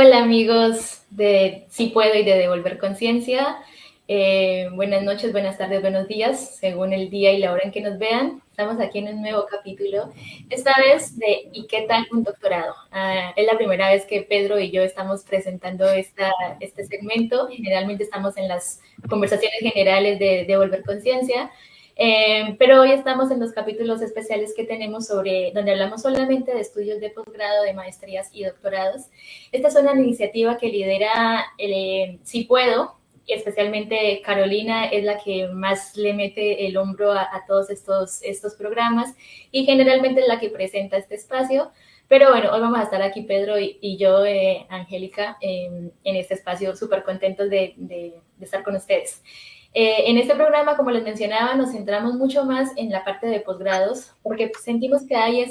Hola amigos de Sí Puedo y de Devolver Conciencia. Buenas noches, buenas tardes, buenos días, según el día y la hora en que nos vean. Estamos aquí en un nuevo capítulo, esta vez de ¿Y qué tal un doctorado? Es la primera vez que Pedro y yo estamos presentando este segmento. Generalmente estamos en las conversaciones generales de Devolver Conciencia. Pero hoy estamos en los capítulos especiales que tenemos donde hablamos solamente de estudios de posgrado, de maestrías y doctorados. Esta es una iniciativa que lidera Si Puedo, y especialmente Carolina es la que más le mete el hombro a todos estos programas y generalmente es la que presenta este espacio. Pero bueno, hoy vamos a estar aquí Pedro y yo, Angélica, en este espacio, súper contentos de estar con ustedes. En este programa, como les mencionaba, nos centramos mucho más en la parte de posgrados, porque sentimos que hay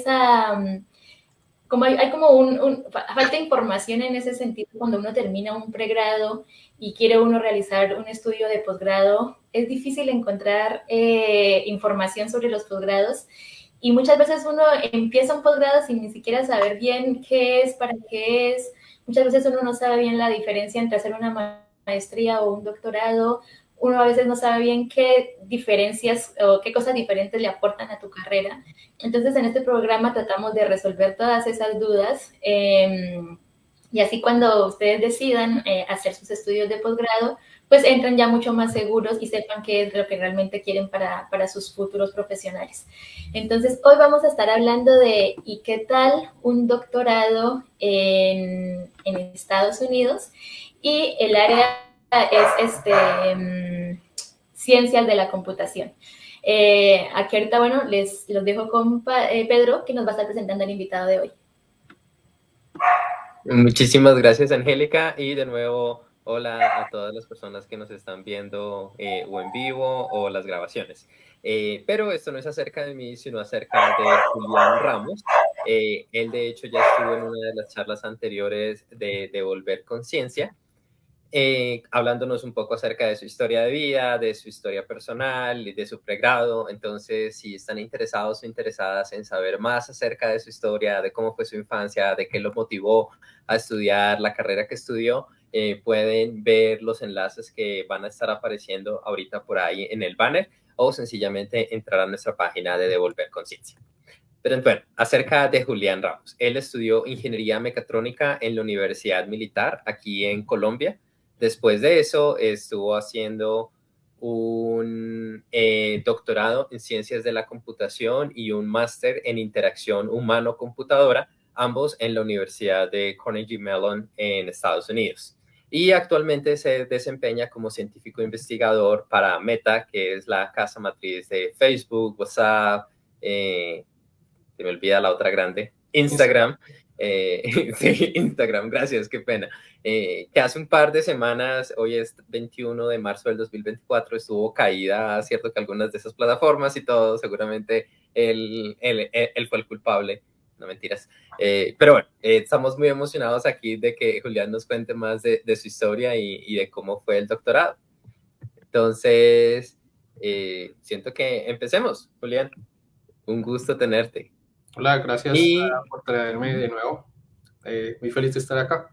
como hay como falta de información en ese sentido cuando uno termina un pregrado y quiere uno realizar un estudio de posgrado. Es difícil encontrar información sobre los posgrados y muchas veces uno empieza un posgrado sin ni siquiera saber bien qué es, para qué es. Muchas veces uno no sabe bien la diferencia entre hacer una maestría o un doctorado. Uno a veces no sabe bien qué diferencias o qué cosas diferentes le aportan a tu carrera. Entonces, en este programa tratamos de resolver todas esas dudas y así cuando ustedes decidan hacer sus estudios de posgrado, pues entran ya mucho más seguros y sepan qué es lo que realmente quieren para sus futuros profesionales. Entonces, hoy vamos a estar hablando de ¿y qué tal un doctorado en Estados Unidos? Y el área es ciencias de la computación. Aquí ahorita, bueno, los dejo con Pedro, que nos va a estar presentando el invitado de hoy. Muchísimas gracias, Angélica, y de nuevo, hola a todas las personas que nos están viendo o en vivo o las grabaciones. Pero esto no es acerca de mí, sino acerca de Julián Ramos. Él, de hecho, ya estuvo en una de las charlas anteriores de Devolver Conciencia, hablándonos un poco acerca de su historia de vida, de su historia personal y de su pregrado. Entonces, si están interesados o interesadas en saber más acerca de su historia, de cómo fue su infancia, de qué lo motivó a estudiar la carrera que estudió, pueden ver los enlaces que van a estar apareciendo ahorita por ahí en el banner o sencillamente entrar a nuestra página de Devolver Conciencia. Pero bueno, acerca de Julián Ramos. Él estudió ingeniería mecatrónica en la Universidad Militar aquí en Colombia. Después de eso estuvo haciendo un doctorado en ciencias de la computación y un máster en interacción humano-computadora, ambos en la Universidad de Carnegie Mellon en Estados Unidos. Y actualmente se desempeña como científico investigador para Meta, que es la casa matriz de Facebook, WhatsApp, se me olvida la otra grande, Instagram. Sí, Instagram, gracias, qué pena. Que hace un par de semanas, hoy es 21 de marzo del 2024, estuvo caída, cierto que algunas de esas plataformas y todo, seguramente él fue el culpable, no mentiras. Pero bueno, estamos muy emocionados aquí de que Julián nos cuente más de su historia y de cómo fue el doctorado. Entonces, siento que empecemos, Julián. Un gusto tenerte. Hola, gracias Y por traerme de nuevo. Muy feliz de estar acá.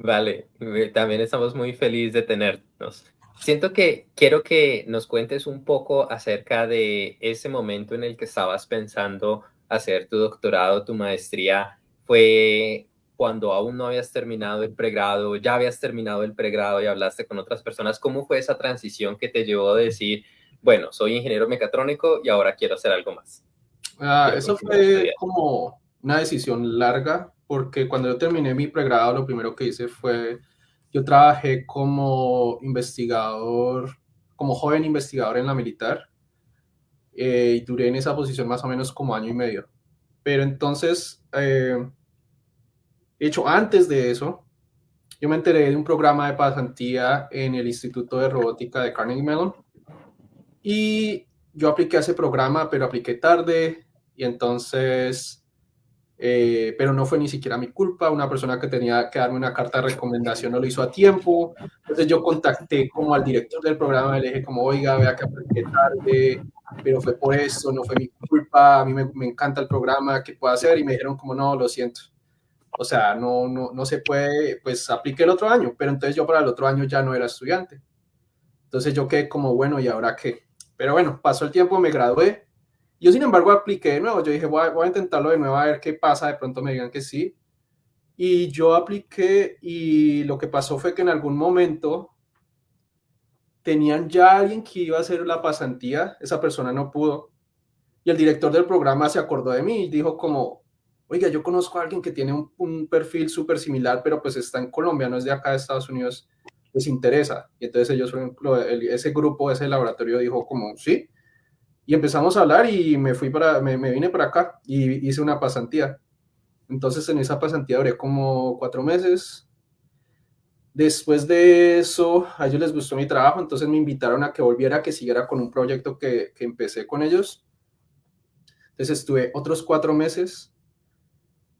vale, también estamos muy felices de tenernos. Siento que quiero que nos cuentes un poco acerca de ese momento en el que estabas pensando hacer tu doctorado, tu maestría. ¿Fue cuando aún no habías terminado el pregrado, ya habías terminado el pregrado y hablaste con otras personas? ¿Cómo fue esa transición que te llevó a decir, bueno, soy ingeniero mecatrónico y ahora quiero hacer algo más? Quiero Eso continuar fue estudiando. como una decisión larga, porque cuando yo terminé mi pregrado, lo primero que hice fue, yo trabajé como investigador, como joven investigador en la militar, y duré en esa posición más o menos como año y medio. Pero entonces, de hecho, antes de eso, yo me enteré de un programa de pasantía en el Instituto de Robótica de Carnegie Mellon y yo apliqué a ese programa, pero apliqué tarde y entonces, pero no fue ni siquiera mi culpa. Una persona que tenía que darme una carta de recomendación no lo hizo a tiempo. Entonces yo contacté como al director del programa y le dije como, oiga, vea que apliqué tarde, pero fue por eso, no fue mi culpa, a mí me encanta el programa, ¿qué puedo hacer? Y me dijeron como, no, lo siento. O sea, no se puede, pues apliqué el otro año, pero entonces yo para el otro año ya no era estudiante. Entonces yo quedé como, bueno, ¿y ahora qué? Pero bueno, pasó el tiempo, me gradué. Yo, sin embargo, apliqué de nuevo. Yo dije, voy a intentarlo de nuevo a ver qué pasa. De pronto me digan que sí. Y yo apliqué y lo que pasó fue que en algún momento tenían ya alguien que iba a hacer la pasantía. Esa persona no pudo. Y el director del programa se acordó de mí y dijo como, oiga, yo conozco a alguien que tiene un perfil súper similar, pero pues está en Colombia, no es de acá de Estados Unidos, les interesa. Y entonces ellos, por ejemplo, ese grupo, ese laboratorio dijo como, sí. Y empezamos a hablar y me vine para acá y hice una pasantía. Entonces en esa pasantía duré como 4 meses. Después de eso, a ellos les gustó mi trabajo, entonces me invitaron a que volviera, que siguiera con un proyecto que empecé con ellos. Entonces estuve otros 4 meses.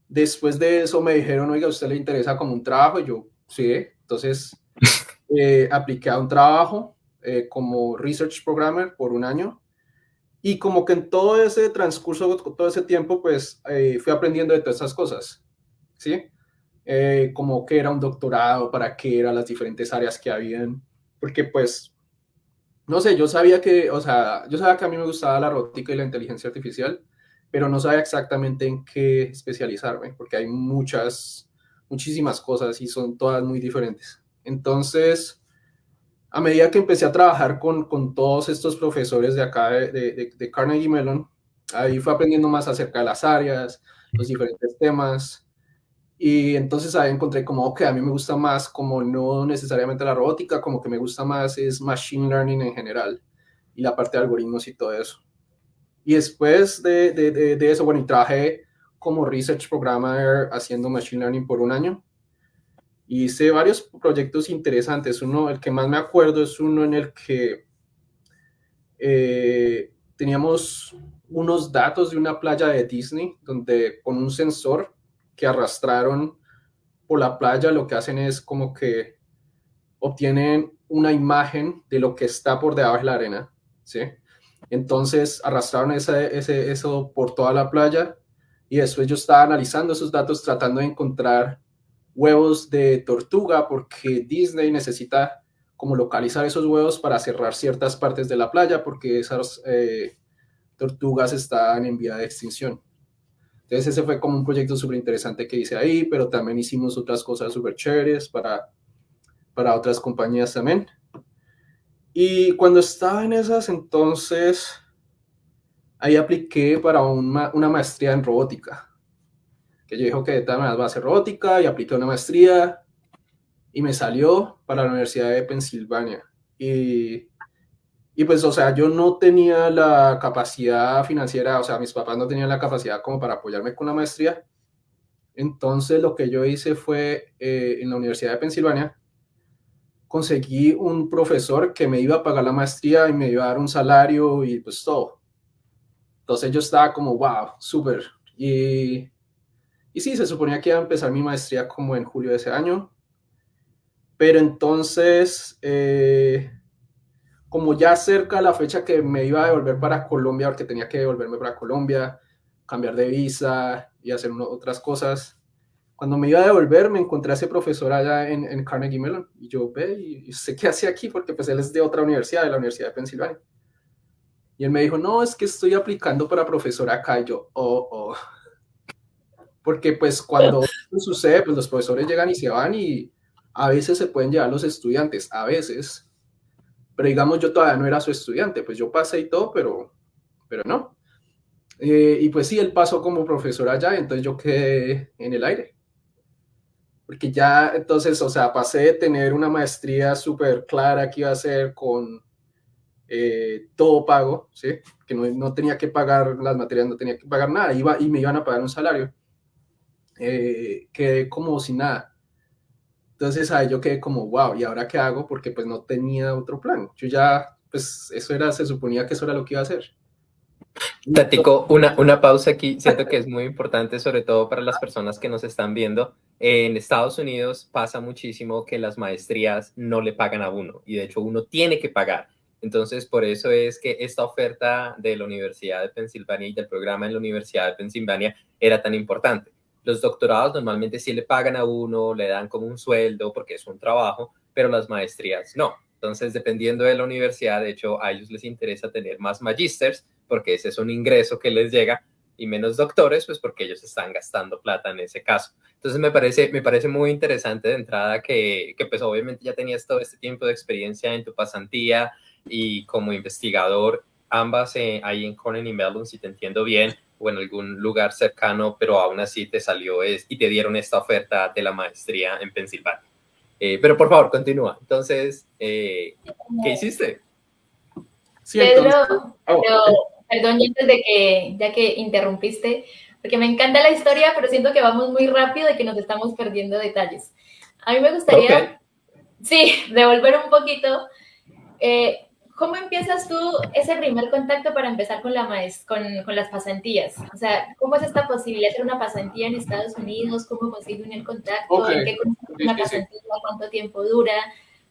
Después de eso me dijeron, oiga, ¿a usted le interesa como un trabajo? Y yo, sí. Entonces apliqué a un trabajo como Research Programmer por un año. Y como que en todo ese transcurso, todo ese tiempo, pues fui aprendiendo de todas esas cosas, ¿sí? Como que era un doctorado, para qué eran las diferentes áreas que habían, porque pues, no sé, yo sabía que, o sea, yo sabía que a mí me gustaba la robótica y la inteligencia artificial, pero no sabía exactamente en qué especializarme, porque hay muchísimas cosas y son todas muy diferentes. Entonces, a medida que empecé a trabajar con todos estos profesores de acá de Carnegie Mellon, ahí fue aprendiendo más acerca de las áreas, los diferentes temas. Y entonces ahí encontré como, ok, a mí me gusta más como no necesariamente la robótica, como que me gusta más es machine learning en general y la parte de algoritmos y todo eso. Y después de eso, bueno, y trabajé como research programmer haciendo machine learning por un año. Hice varios proyectos interesantes. Uno, el que más me acuerdo es uno en el que teníamos unos datos de una playa de Disney, donde con un sensor que arrastraron por la playa, lo que hacen es como que obtienen una imagen de lo que está por debajo de la arena, ¿sí? Entonces arrastraron eso por toda la playa y después yo estaba analizando esos datos tratando de encontrar huevos de tortuga porque Disney necesita como localizar esos huevos para cerrar ciertas partes de la playa porque esas tortugas están en vía de extinción. Entonces ese fue como un proyecto súper interesante que hice ahí, pero también hicimos otras cosas súper chéveres para otras compañías también. Y cuando estaba en esas, entonces, ahí apliqué para una maestría en robótica. Que yo dije que de tal manera va a ser robótica y apliqué una maestría y me salió para la Universidad de Pensilvania. Y pues, o sea, yo no tenía la capacidad financiera, o sea, mis papás no tenían la capacidad como para apoyarme con la maestría. Entonces, lo que yo hice fue en la Universidad de Pensilvania, conseguí un profesor que me iba a pagar la maestría y me iba a dar un salario y pues todo. Entonces yo estaba como, wow, súper. Y sí, se suponía que iba a empezar mi maestría como en julio de ese año. Pero entonces, como ya cerca la fecha que me iba a devolver para Colombia, porque tenía que devolverme para Colombia, cambiar de visa y hacer otras cosas, cuando me iba a devolver me encontré a ese profesor allá en Carnegie Mellon y yo ve y sé qué hace aquí porque pues él es de otra universidad, de la Universidad de Pensilvania. Y él me dijo, no, es que estoy aplicando para profesor acá. Y yo, oh. Porque pues cuando sucede, pues los profesores llegan y se van y a veces se pueden llevar los estudiantes, a veces. Pero digamos, yo todavía no era su estudiante, pues yo pasé y todo, pero no. Y pues sí, él pasó como profesor allá, entonces yo quedé en el aire. Porque ya entonces, o sea, pasé de tener una maestría súper clara que iba a hacer con todo pago, ¿sí? Que no tenía que pagar las materias, no tenía que pagar nada, iba y me iban a pagar un salario. Quedé como sin nada. Entonces ahí yo quedé como, wow, ¿y ahora qué hago? Porque pues no tenía otro plan. Yo ya, pues eso era, se suponía que eso era lo que iba a hacer. Tatico, una pausa aquí, siento que es muy importante, sobre todo para las personas que nos están viendo. En Estados Unidos pasa muchísimo que las maestrías no le pagan a uno y de hecho uno tiene que pagar. Entonces, por eso es que esta oferta de la Universidad de Pensilvania y del programa en la Universidad de Pensilvania era tan importante, Los doctorados normalmente sí le pagan a uno, le dan como un sueldo porque es un trabajo, pero las maestrías no. Entonces, dependiendo de la universidad, de hecho, a ellos les interesa tener más magísters porque ese es un ingreso que les llega y menos doctores, pues porque ellos están gastando plata en ese caso. Entonces, me parece muy interesante de entrada que pues obviamente ya tenías todo este tiempo de experiencia en tu pasantía y como investigador, ambas ahí en Cornell y Mellon, si te entiendo bien, o en algún lugar cercano, pero aún así te salió y te dieron esta oferta de la maestría en Pensilvania. Pero por favor, continúa. Entonces, ¿qué hiciste? Sí, entonces, Pedro, pero, perdón, ya antes de que, ya que interrumpiste, porque me encanta la historia, pero siento que vamos muy rápido y que nos estamos perdiendo detalles. A mí me gustaría, sí, devolver un poquito. ¿Cómo empiezas tú ese primer contacto para empezar con, con las pasantías? O sea, ¿cómo es esta posibilidad de hacer una pasantía en Estados Unidos? ¿Cómo consiguen el contacto? ¿En qué consiste una pasantía? ¿Cuánto tiempo dura?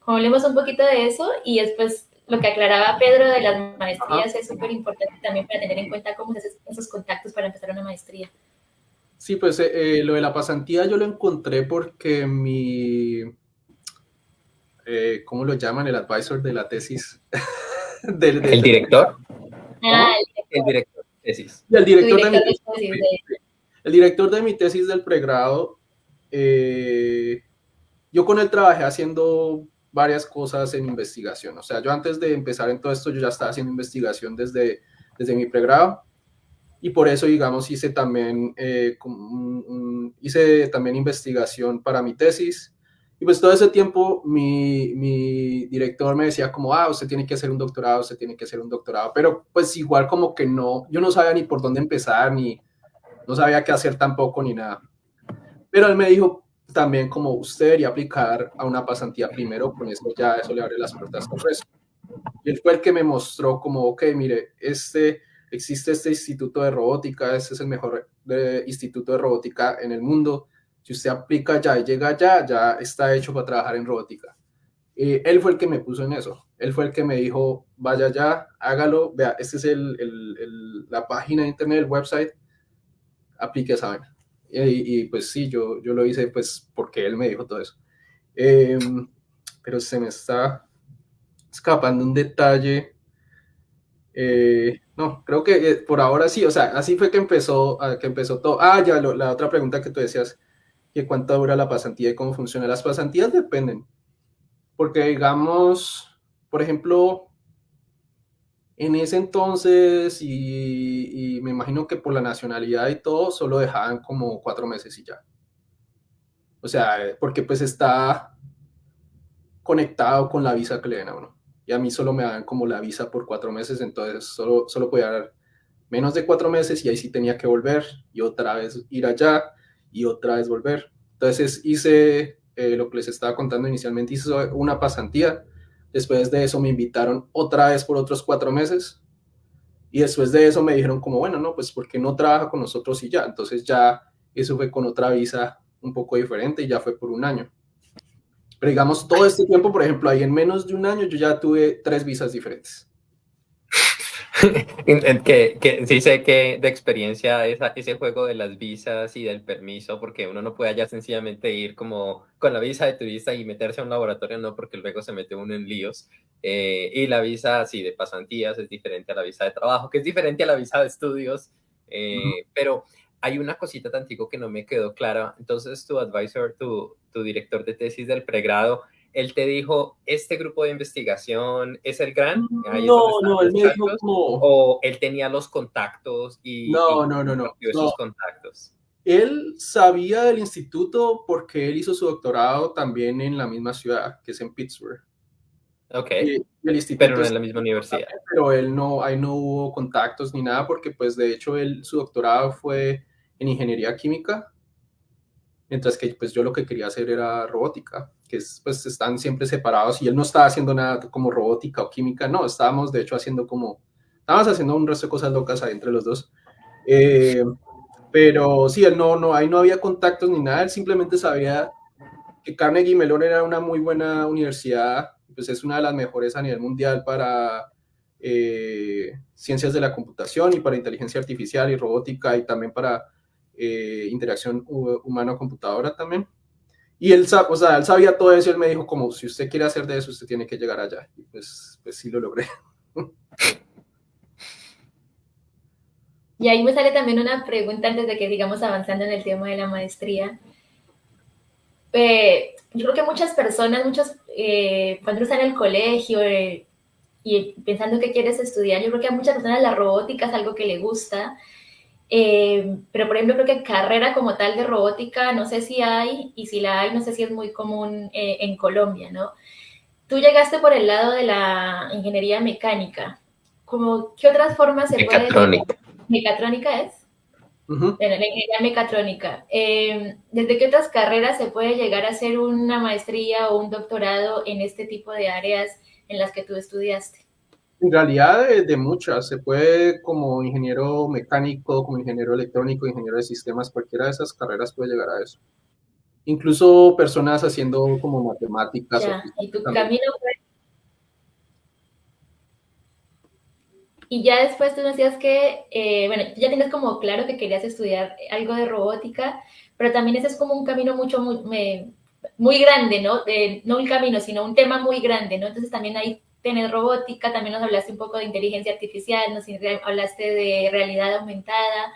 Como hablemos un poquito de eso y después lo que aclaraba Pedro de las maestrías es súper importante también para tener en cuenta cómo se hacen esos contactos para empezar una maestría. Sí, pues lo de la pasantía yo lo encontré porque ¿cómo lo llaman? El advisor de la tesis. ¿El director? Ah, el director de tesis. Y el director de de mi tesis. El director de mi tesis del pregrado, yo con él trabajé haciendo varias cosas en investigación. O sea, yo antes de empezar en todo esto, yo ya estaba haciendo investigación desde mi pregrado. Y por eso, digamos, hice también investigación para mi tesis. Y pues todo ese tiempo mi director me decía como, usted tiene que hacer un doctorado, usted tiene que hacer un doctorado. Pero pues igual como que no, yo no sabía ni por dónde empezar, ni no sabía qué hacer tampoco, ni nada. Pero él me dijo también como, usted debería aplicar a una pasantía primero, con eso ya eso le abre las puertas al resto. Y él fue el que me mostró como, ok, mire, existe este instituto de robótica, este es el mejor instituto de robótica en el mundo. Si usted aplica ya y llega allá, ya está hecho para trabajar en robótica. Él fue el que me puso en eso. Él fue el que me dijo, vaya allá, hágalo, vea, esta es la página de internet, el website, aplique esa vaina. Y pues sí, yo lo hice pues porque él me dijo todo eso. Pero se me está escapando un detalle. No, creo que por ahora sí, o sea, así fue que empezó todo. Ya, la otra pregunta que tú decías, que cuánto dura la pasantía y cómo funciona. Las pasantías dependen, porque digamos, por ejemplo, en ese entonces, y me imagino que por la nacionalidad y todo, solo dejaban como 4 meses y ya. O sea, porque pues está conectado con la visa que le den a uno. Y a mí solo me dan como la visa por 4 meses, entonces solo podía dar menos de 4 meses y ahí sí tenía que volver y otra vez ir allá y otra vez volver. Entonces hice lo que les estaba contando inicialmente, hice una pasantía. Después de eso me invitaron otra vez por otros 4 meses y después de eso me dijeron como, bueno, no, pues porque no trabaja con nosotros y ya. Entonces ya eso fue con otra visa un poco diferente y ya fue por un año. Pero digamos, todo este tiempo, por ejemplo, ahí en menos de un año yo ya tuve 3 visas diferentes. que sí sé que de experiencia ese juego de las visas y del permiso, porque uno no puede allá sencillamente ir como con la visa de turista y meterse a un laboratorio, no, porque luego se mete uno en líos. Y la visa así de pasantías es diferente a la visa de trabajo, que es diferente a la visa de estudios. Pero hay una cosita tantico que no me quedó clara. Entonces, tu advisor, tu director de tesis del pregrado, él te dijo, este grupo de investigación es el gran, ahí es donde están él los me dijo chacos, como... o él tenía los contactos y No. esos contactos. Él sabía del instituto porque él hizo su doctorado también en la misma ciudad, que es en Pittsburgh. Ok, Y el instituto pero no en la misma universidad. Pero ahí no hubo contactos ni nada porque pues de hecho su doctorado fue en ingeniería química, mientras que pues yo lo que quería hacer era robótica, que pues están siempre separados y él no estaba haciendo nada como robótica o química, no, estábamos de hecho estábamos haciendo un resto de cosas locas ahí entre los dos. Pero sí, él ahí no había contactos ni nada, él simplemente sabía que Carnegie Mellon era una muy buena universidad, pues es una de las mejores a nivel mundial para ciencias de la computación y para inteligencia artificial y robótica y también para interacción humano-computadora también. Y él, o sea, él sabía todo eso y él me dijo como, si usted quiere hacer de eso, usted tiene que llegar allá. Y pues sí lo logré. Y ahí me sale también una pregunta antes de que sigamos avanzando en el tema de la maestría. Yo creo que muchas personas, cuando están en el colegio y pensando que quieres estudiar, yo creo que a muchas personas la robótica es algo que le gusta, pero por ejemplo creo que carrera como tal de robótica no sé si hay, y si la hay no sé si es muy común en Colombia, ¿no? Tú llegaste por el lado de la ingeniería mecánica. ¿Cómo, qué otras formas se puede llegar? Mecatrónica. ¿Mecatrónica es? Ujú. Bueno, la ingeniería mecatrónica. ¿Desde qué otras carreras se puede llegar a hacer una maestría o un doctorado en este tipo de áreas en las que tú estudiaste? En realidad de muchas, se puede como ingeniero mecánico, como ingeniero electrónico, ingeniero de sistemas, cualquiera de esas carreras puede llegar a eso. Incluso personas haciendo como matemáticas o Ya, física y tu también. camino fue... Y ya después tú decías que, bueno, ya tienes como claro que querías estudiar algo de robótica, pero también ese es como un camino muy grande, ¿no? No un camino, sino un tema muy grande, ¿no? Entonces también ahí tenés robótica, también nos hablaste un poco de inteligencia artificial, nos hablaste de realidad aumentada.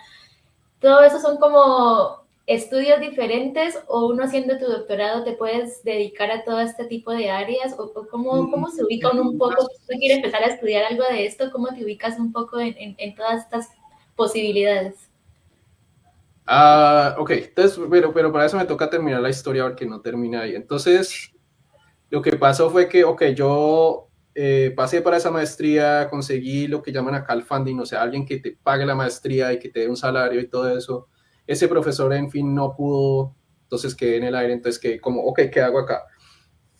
Todo eso son como estudios diferentes, o uno haciendo tu doctorado te puedes dedicar a todo este tipo de áreas, o cómo se ubica uno un poco, si uno quiere empezar a estudiar algo de esto, cómo te ubicas un poco en todas estas posibilidades. Ok, entonces, pero para eso me toca terminar la historia porque no termina ahí. Entonces, lo que pasó fue que, ok, yo pasé para esa maestría, conseguí lo que llaman acá el funding, o sea, alguien que te pague la maestría y que te dé un salario y todo eso. Ese profesor, en fin, no pudo, entonces quedé en el aire, entonces que como, ok, ¿qué hago acá?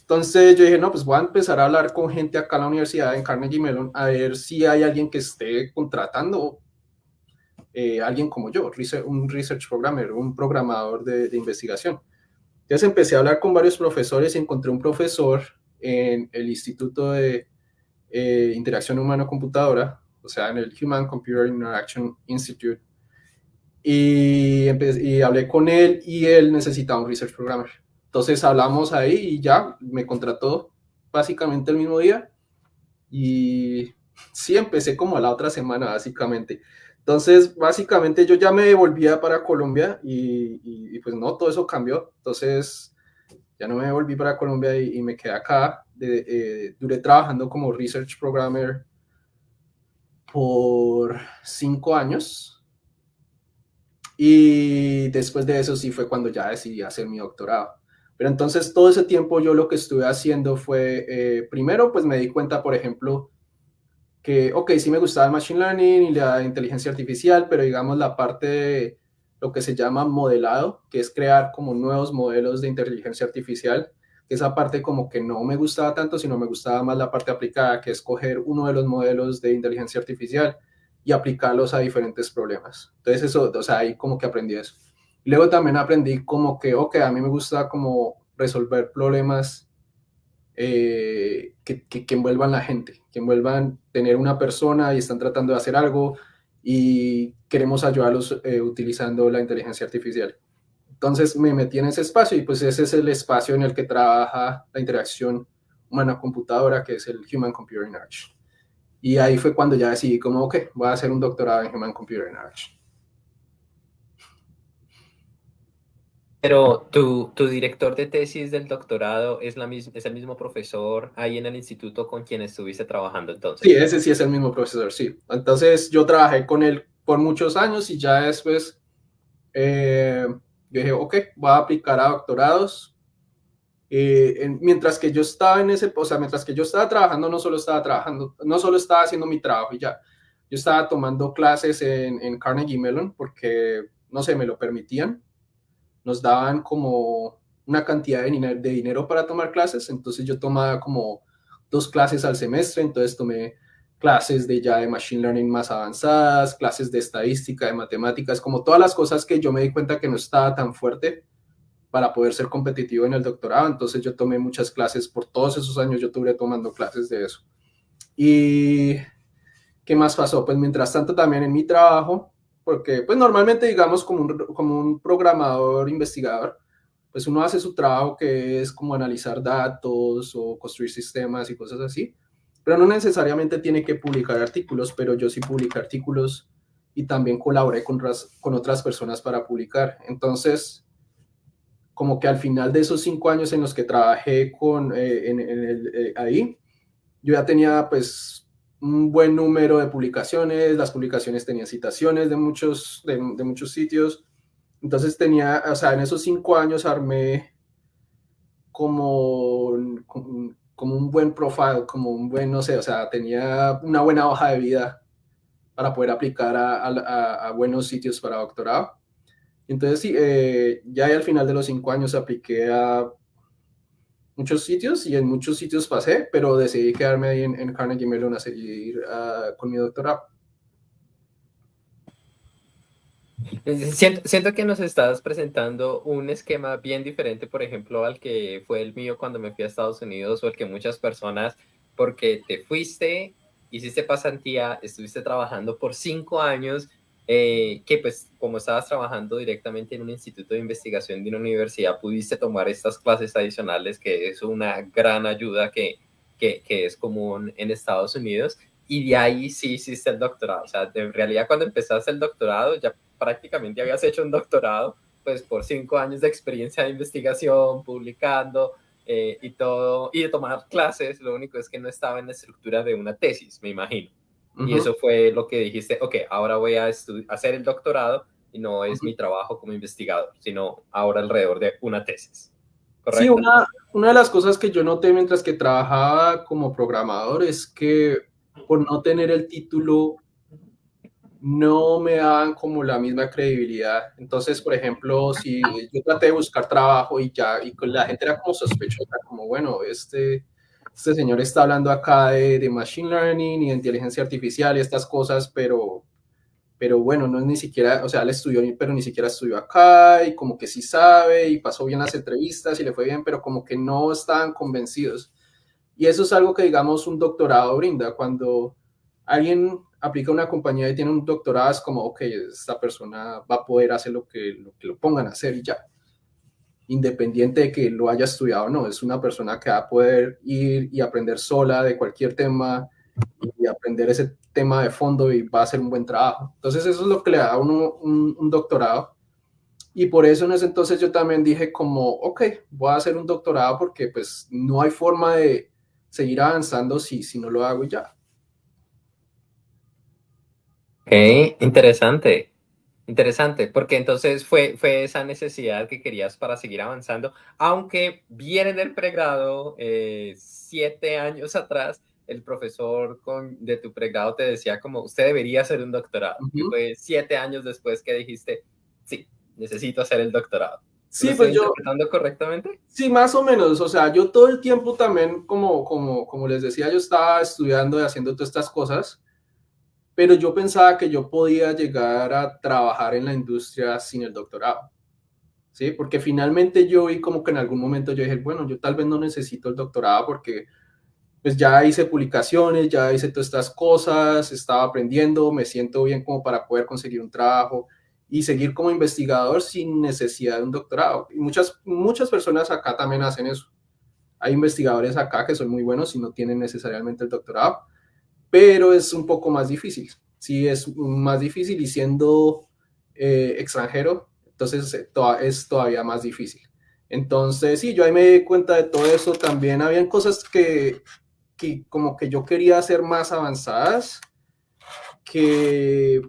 Entonces yo dije, no, pues voy a empezar a hablar con gente acá en la universidad, en Carnegie Mellon, a ver si hay alguien que esté contratando alguien como yo, un research programmer, un programador de investigación. Entonces empecé a hablar con varios profesores y encontré un profesor en el Instituto de Interacción Humano-Computadora, o sea, en el Human Computer Interaction Institute, y hablé con él y él necesitaba un research programmer. Entonces hablamos ahí y ya me contrató básicamente el mismo día y sí, empecé como la otra semana básicamente. Entonces, básicamente yo ya me devolvía para Colombia y pues no, todo eso cambió. Entonces, ya no me volví para Colombia y me quedé acá. Duré trabajando como research programmer por 5 años y después de eso sí fue cuando ya decidí hacer mi doctorado. Pero entonces todo ese tiempo yo lo que estuve haciendo fue, primero pues me di cuenta, por ejemplo, que, ok, sí me gustaba el Machine Learning y la inteligencia artificial, pero digamos la parte de lo que se llama modelado, que es crear como nuevos modelos de inteligencia artificial, esa parte como que no me gustaba tanto, sino me gustaba más la parte aplicada, que es coger uno de los modelos de inteligencia artificial y aplicarlos a diferentes problemas. Entonces eso, o sea, ahí como que aprendí eso. Y luego también aprendí como que, ok, a mí me gusta como resolver problemas que envuelvan la gente, que envuelvan tener una persona y están tratando de hacer algo y queremos ayudarlos utilizando la inteligencia artificial. Entonces me metí en ese espacio y pues ese es el espacio en el que trabaja la interacción humana-computadora, que es el Human Computer Interaction. Y ahí fue cuando ya decidí como, ok, voy a hacer un doctorado en Human Computer Interaction. Pero tu director de tesis del doctorado es el mismo profesor ahí en el instituto con quien estuviste trabajando Sí, entonces. ese sí es el mismo profesor, sí. Entonces yo trabajé con él por muchos años y ya después yo dije, ok, voy a aplicar a doctorados. Mientras que yo estaba en ese, o sea, mientras que yo estaba trabajando, no solo estaba trabajando, no solo estaba haciendo mi trabajo y ya. Yo estaba tomando clases en Carnegie Mellon porque, no sé, me lo permitían. Nos daban como una cantidad de dinero para tomar clases, entonces yo tomaba como 2 clases al semestre, entonces tomé clases de Machine Learning más avanzadas, clases de estadística, de matemáticas, como todas las cosas que yo me di cuenta que no estaba tan fuerte para poder ser competitivo en el doctorado, entonces yo tomé muchas clases, por todos esos años yo estuve tomando clases de eso. ¿Y qué más pasó? Pues mientras tanto también en mi trabajo porque pues normalmente, digamos, como un programador investigador, pues uno hace su trabajo que es como analizar datos o construir sistemas y cosas así, pero no necesariamente tiene que publicar artículos, pero yo sí publiqué artículos y también colaboré con otras personas para publicar. Entonces, como que al final de esos 5 años en los que trabajé ahí, yo ya tenía pues un buen número de publicaciones, las publicaciones tenían citaciones de muchos sitios, entonces tenía, o sea, en esos 5 años armé como, como un buen profile, como un buen, no sé, o sea, tenía una buena hoja de vida para poder aplicar a buenos sitios para doctorado. Entonces, sí, ya al final de los 5 años apliqué a muchos sitios y en muchos sitios pasé, pero decidí quedarme ahí en Carnegie Mellon a seguir con mi doctorado. Siento que nos estás presentando un esquema bien diferente, por ejemplo, al que fue el mío cuando me fui a Estados Unidos o el que muchas personas, porque te fuiste, hiciste pasantía, estuviste trabajando por 5 años, que pues como estabas trabajando directamente en un instituto de investigación de una universidad, pudiste tomar estas clases adicionales, que es una gran ayuda que es común en Estados Unidos. Y de ahí sí hiciste el doctorado. O sea, en realidad cuando empezaste el doctorado ya prácticamente habías hecho un doctorado, pues por 5 años de experiencia de investigación, publicando y todo, y de tomar clases. Lo único es que no estaba en la estructura de una tesis, me imagino. Y eso fue lo que dijiste, ok, ahora voy a hacer el doctorado y no es mi trabajo como investigador, sino ahora alrededor de una tesis. Sí, ¿Correcto? una de las cosas que yo noté mientras que trabajaba como programador es que por no tener el título no me daban como la misma credibilidad. Entonces, por ejemplo, si yo traté de buscar trabajo y ya, y la gente era como sospechosa, como, bueno, este señor está hablando acá de machine learning y de inteligencia artificial y estas cosas, pero bueno, no es ni siquiera, o sea, él estudió, pero ni siquiera estudió acá y como que sí sabe y pasó bien las entrevistas y le fue bien, pero como que no estaban convencidos. Y eso es algo que, digamos, un doctorado brinda. Cuando alguien aplica a una compañía y tiene un doctorado, es como, ok, esta persona va a poder hacer lo que lo pongan a hacer y ya. Independiente de que lo haya estudiado o no, es una persona que va a poder ir y aprender sola de cualquier tema y aprender ese tema de fondo y va a hacer un buen trabajo. Entonces eso es lo que le da a uno un doctorado. Y por eso en ese entonces yo también dije como, ok, voy a hacer un doctorado porque pues no hay forma de seguir avanzando si no lo hago y ya. Ok, interesante. Interesante, porque entonces fue esa necesidad que querías para seguir avanzando, aunque bien en el pregrado, 7 años atrás, el profesor de tu pregrado te decía como, usted debería hacer un doctorado, y Ujú. fue 7 años después que dijiste, sí, necesito hacer el doctorado. ¿Lo Sí, estoy pues interpretando correctamente? sí, más o menos, o sea, yo todo el tiempo también, como les decía, yo estaba estudiando y haciendo todas estas cosas, pero yo pensaba que yo podía llegar a trabajar en la industria sin el doctorado. ¿Sí? Porque finalmente yo vi como que en algún momento yo dije, bueno, yo tal vez no necesito el doctorado porque pues ya hice publicaciones, ya hice todas estas cosas, estaba aprendiendo, me siento bien como para poder conseguir un trabajo y seguir como investigador sin necesidad de un doctorado. Y muchas personas acá también hacen eso. Hay investigadores acá que son muy buenos y no tienen necesariamente el doctorado, pero es un poco más difícil. Sí, es más difícil y siendo extranjero, entonces es todavía más difícil. Entonces, sí, yo ahí me di cuenta de todo eso. También habían cosas que como que yo quería hacer más avanzadas, que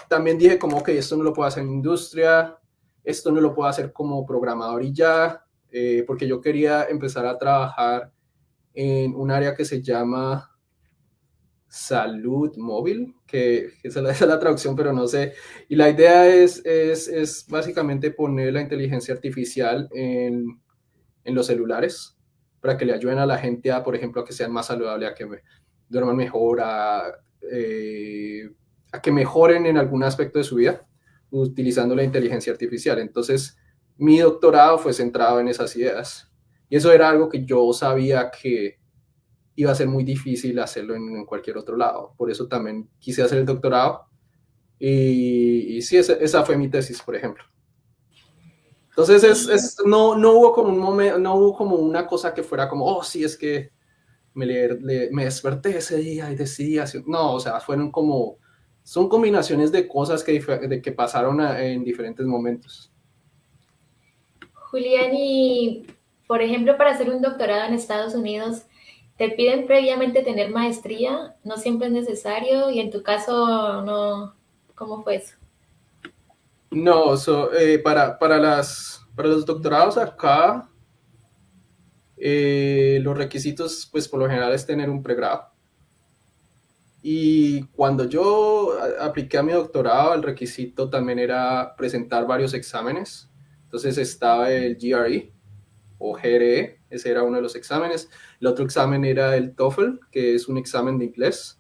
también dije como, ok, esto no lo puedo hacer en industria, esto no lo puedo hacer como programador y ya, porque yo quería empezar a trabajar en un área que se llama salud móvil, que esa es la traducción, pero no sé. Y la idea es básicamente poner la inteligencia artificial en los celulares para que le ayuden a la gente a, por ejemplo, a que sean más saludables, a que duerman mejor, a que mejoren en algún aspecto de su vida utilizando la inteligencia artificial. Entonces, mi doctorado fue centrado en esas ideas. Y eso era algo que yo sabía que iba a ser muy difícil hacerlo en cualquier otro lado. Por eso también quise hacer el doctorado Y sí, esa fue mi tesis, por ejemplo. Entonces, no hubo como un momento, no hubo como una cosa que fuera como, oh, sí, es que me desperté ese día y decidí hacer. No, o sea, son combinaciones de cosas que pasaron en diferentes momentos. Julián, y por ejemplo, para hacer un doctorado en Estados Unidos, ¿te piden previamente tener maestría? No siempre es necesario, y en tu caso, no, ¿cómo fue eso? No, para los doctorados acá, los requisitos, pues por lo general es tener un pregrado. Y cuando yo apliqué a mi doctorado, el requisito también era presentar varios exámenes. Entonces estaba el GRE o GRE, ese era uno de los exámenes. El otro examen era el TOEFL, que es un examen de inglés,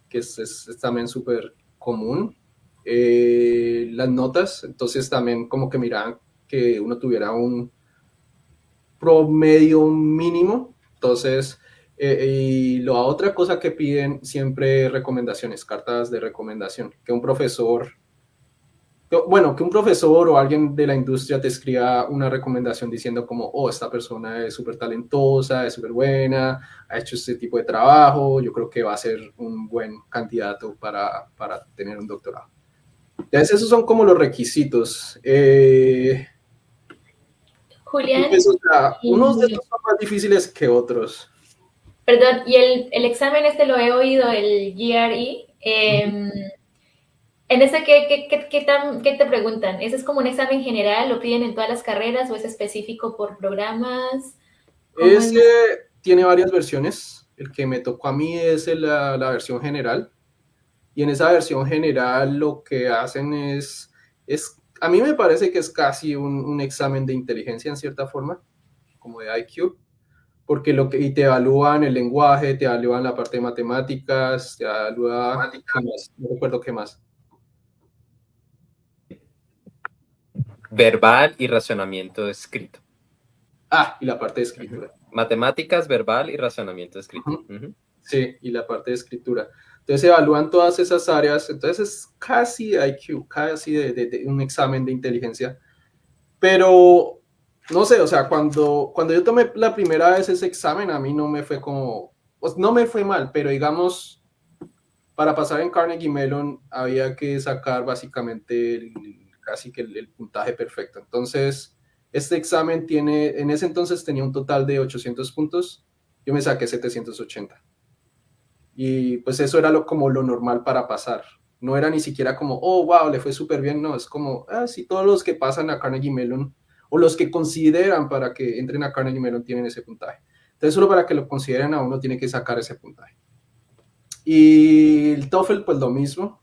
que es también súper común. Las notas, entonces también como que miraban que uno tuviera un promedio mínimo. Entonces, y la otra cosa que piden siempre recomendaciones, cartas de recomendación, que un profesor o alguien de la industria te escriba una recomendación diciendo como, oh, esta persona es súper talentosa, es súper buena, ha hecho este tipo de trabajo, yo creo que va a ser un buen candidato para tener un doctorado. Entonces, esos son como los requisitos. Y Julián, pues, o sea, unos de y, estos son más difíciles que otros. perdón, y el examen este lo he oído, el GRE. En ese, ¿qué te preguntan? ¿Ese es como un examen general? ¿Lo piden en todas las carreras o es específico por programas? ¿Cómo es Ese más? tiene varias versiones. El que me tocó a mí es la versión general. Y en esa versión general lo que hacen a mí me parece que es casi un examen de inteligencia en cierta forma, como de IQ, porque y te evalúan el lenguaje, te evalúan la parte de matemáticas, te evalúan, ¿qué más? No recuerdo qué más. Verbal y razonamiento escrito. Y la parte de escritura. Matemáticas, verbal y razonamiento escrito. Sí, y la parte de escritura. Entonces evalúan todas esas áreas, entonces es casi IQ, casi de un examen de inteligencia. Pero, no sé, o sea, cuando yo tomé la primera vez ese examen, a mí no me fue como, pues, no me fue mal, pero digamos, para pasar en Carnegie Mellon había que sacar básicamente casi que el puntaje perfecto. Entonces, este examen en ese entonces tenía un total de 800 puntos, yo me saqué 780. Y pues eso era como lo normal para pasar. No era ni siquiera como, oh, wow, le fue súper bien. No, es como, sí, todos los que pasan a Carnegie Mellon o los que consideran para que entren a Carnegie Mellon tienen ese puntaje. Entonces, solo para que lo consideren a uno tiene que sacar ese puntaje. Y el TOEFL, pues lo mismo.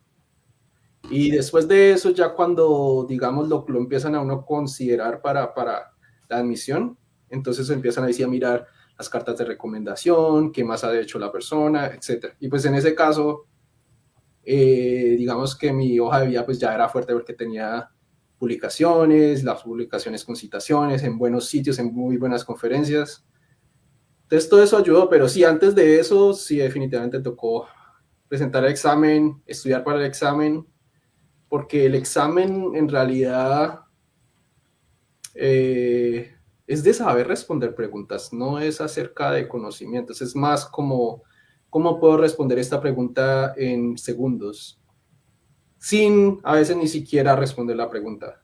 Y después de eso, ya cuando, digamos, lo empiezan a uno considerar para la admisión, entonces empiezan a mirar las cartas de recomendación, qué más ha hecho la persona, etc. Y pues en ese caso, digamos que mi hoja de vida pues ya era fuerte porque tenía publicaciones, las publicaciones con citaciones en buenos sitios, en muy buenas conferencias. Entonces todo eso ayudó, pero sí, antes de eso, sí, definitivamente tocó presentar el examen, estudiar para el examen, porque el examen en realidad es de saber responder preguntas, no es acerca de conocimientos, es más como cómo puedo responder esta pregunta en segundos, sin a veces ni siquiera responder la pregunta.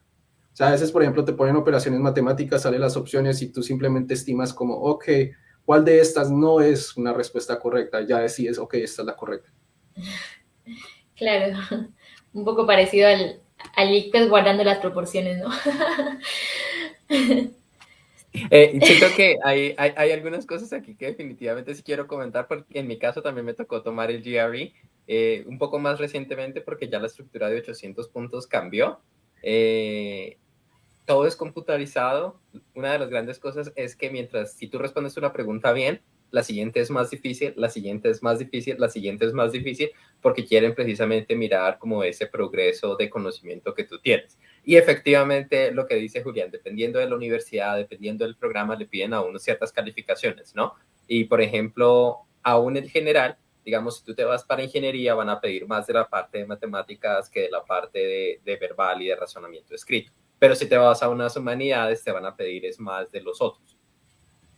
O sea, a veces, por ejemplo, te ponen operaciones matemáticas, salen las opciones y tú simplemente estimas como, ok, ¿cuál de estas no es una respuesta correcta? Ya decides, ok, esta es la correcta. Claro, un poco parecido al ICPES guardando las proporciones, ¿no? Siento que hay algunas cosas aquí que definitivamente sí quiero comentar, porque en mi caso también me tocó tomar el GRE un poco más recientemente porque ya la estructura de 800 puntos cambió. Todo es computarizado. Una de las grandes cosas es que si tú respondes una pregunta bien, la siguiente es más difícil, la siguiente es más difícil, la siguiente es más difícil, porque quieren precisamente mirar como ese progreso de conocimiento que tú tienes. Y efectivamente lo que dice Julián, dependiendo de la universidad, dependiendo del programa, le piden a uno ciertas calificaciones, ¿no? Y por ejemplo, aún en general, Digamos, si tú te vas para ingeniería, van a pedir más de la parte de matemáticas que de la parte de verbal y de razonamiento escrito. Pero si te vas a unas humanidades, te van a pedir es más de los otros.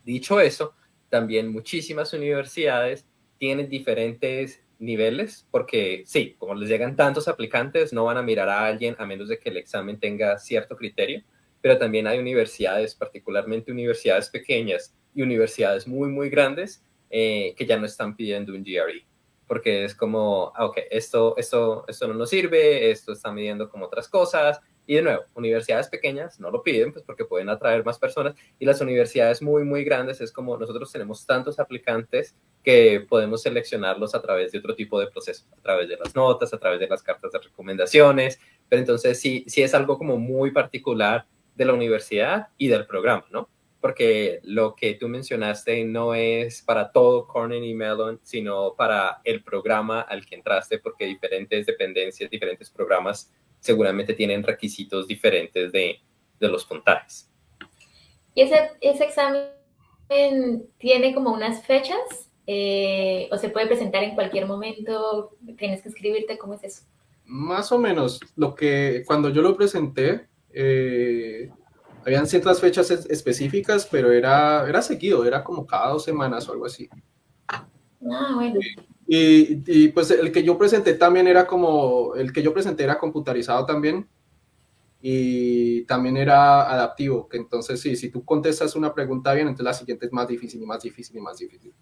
Dicho eso, también muchísimas universidades tienen diferentes niveles, porque sí, como les llegan tantos aplicantes, no van a mirar a alguien a menos de que el examen tenga cierto criterio, pero también hay universidades, particularmente universidades pequeñas y universidades muy, muy grandes, que ya no están pidiendo un GRE, porque es como, ok, esto no nos sirve, esto está midiendo como otras cosas, y de nuevo, universidades pequeñas no lo piden, pues porque pueden atraer más personas, y las universidades muy, muy grandes es como nosotros tenemos tantos aplicantes que podemos seleccionarlos a través de otro tipo de procesos, a través de las notas, a través de las cartas de recomendaciones, pero entonces sí es algo como muy particular de la universidad y del programa, ¿no? Porque lo que tú mencionaste no es para todo Carnegie Mellon, sino para el programa al que entraste, porque diferentes dependencias, diferentes programas seguramente tienen requisitos diferentes de los puntajes. ¿Y ese examen tiene como unas fechas? ¿O se puede presentar en cualquier momento? ¿Tienes que escribirte? ¿Cómo es eso? Más o menos, cuando yo lo presenté, habían ciertas fechas específicas, pero era seguido, era como cada 2 semanas o algo así. Ah, bueno. Y pues el que yo presenté también era computarizado también, y también era adaptivo, que entonces sí, si tú contestas una pregunta bien, entonces la siguiente es más difícil y más difícil y más difícil.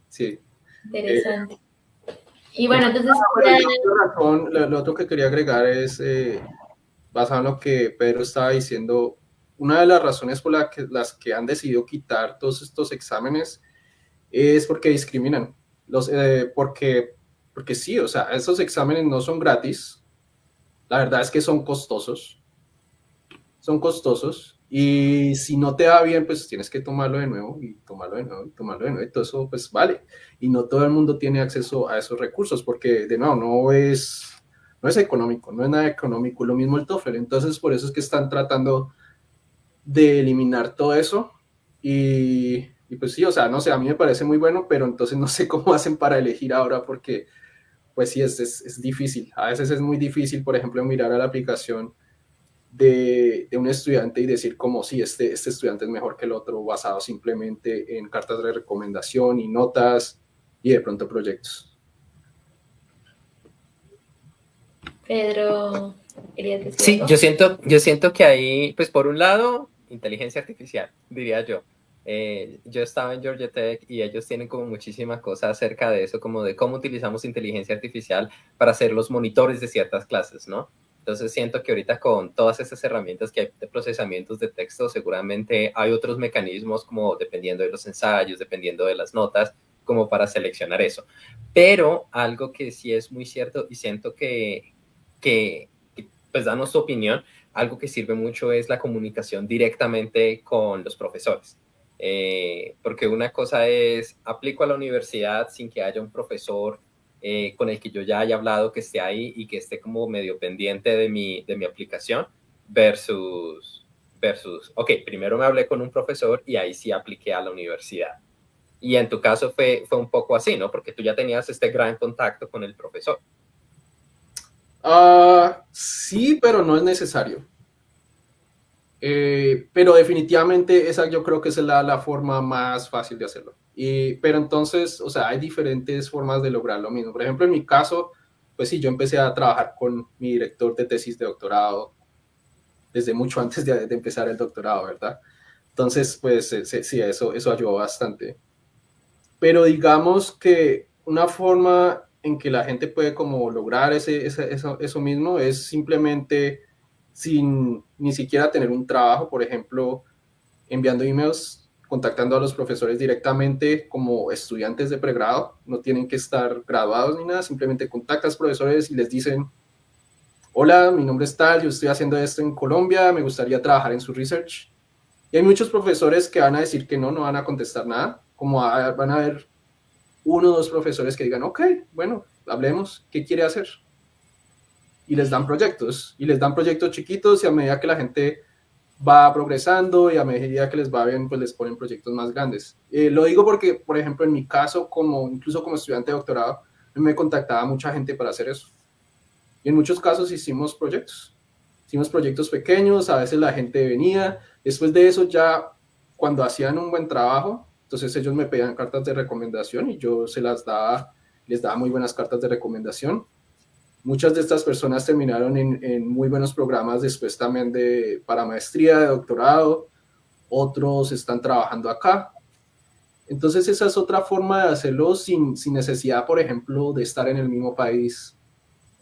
Sí. Interesante. Y bueno, entonces... Lo otro que quería agregar es, basado en lo que Pedro estaba diciendo, una de las razones por las que han decidido quitar todos estos exámenes es porque discriminan. Porque sí, o sea, esos exámenes no son gratis. La verdad es que son costosos. Son costosos. Y si no te va bien, pues tienes que tomarlo de nuevo y tomarlo de nuevo y tomarlo de nuevo. Y todo eso, pues vale. Y no todo el mundo tiene acceso a esos recursos porque, de nuevo, no es económico, no es nada económico. Lo mismo el TOEFL. Entonces, por eso es que están tratando de eliminar todo eso. Y pues sí, o sea, no sé, a mí me parece muy bueno, pero entonces no sé cómo hacen para elegir ahora porque, pues sí, es difícil. A veces es muy difícil, por ejemplo, mirar a la aplicación de un estudiante y decir como si este estudiante es mejor que el otro basado simplemente en cartas de recomendación y notas y de pronto proyectos. Pedro, ¿querías decir Sí, algo? yo siento que ahí, pues por un lado, inteligencia artificial, diría yo. Yo estaba en Georgia Tech y ellos tienen como muchísima cosa acerca de eso, como de cómo utilizamos inteligencia artificial para hacer los monitores de ciertas clases, ¿no? Entonces siento que ahorita con todas estas herramientas que hay de procesamientos de texto, seguramente hay otros mecanismos como dependiendo de los ensayos, dependiendo de las notas, como para seleccionar eso. Pero algo que sí es muy cierto y siento que pues danos tu opinión, algo que sirve mucho es la comunicación directamente con los profesores. Porque una cosa es, aplico a la universidad sin que haya un profesor con el que yo ya haya hablado, que esté ahí y que esté como medio pendiente de mi aplicación, versus, ok, primero me hablé con un profesor y ahí sí apliqué a la universidad. Y en tu caso fue un poco así, ¿no? Porque tú ya tenías este gran contacto con el profesor. Sí, pero no es necesario. Pero definitivamente esa yo creo que es la forma más fácil de hacerlo. Pero entonces, o sea, hay diferentes formas de lograr lo mismo. Por ejemplo, en mi caso, pues sí, yo empecé a trabajar con mi director de tesis de doctorado desde mucho antes de empezar el doctorado, ¿verdad? Entonces, pues sí, eso ayudó bastante. Pero digamos que una forma en que la gente puede como lograr eso mismo es simplemente sin ni siquiera tener un trabajo, por ejemplo, enviando emails, contactando a los profesores directamente como estudiantes de pregrado, no tienen que estar graduados ni nada, simplemente contactas profesores y les dicen, hola, mi nombre es tal, yo estoy haciendo esto en Colombia, me gustaría trabajar en su research. Y hay muchos profesores que van a decir que no van a contestar nada, como van a haber 1 o 2 profesores que digan, ok, bueno, hablemos, ¿qué quiere hacer? Y les dan proyectos chiquitos y a medida que la gente va progresando y a medida que les va bien, pues les ponen proyectos más grandes. Lo digo porque, por ejemplo, en mi caso, incluso como estudiante de doctorado, me contactaba mucha gente para hacer eso. Y en muchos casos hicimos proyectos pequeños, a veces la gente venía, después de eso ya cuando hacían un buen trabajo, entonces ellos me pedían cartas de recomendación y yo les daba muy buenas cartas de recomendación. Muchas de estas personas terminaron en muy buenos programas después también para maestría, de doctorado, otros están trabajando acá. Entonces esa es otra forma de hacerlo sin necesidad, por ejemplo, de estar en el mismo país,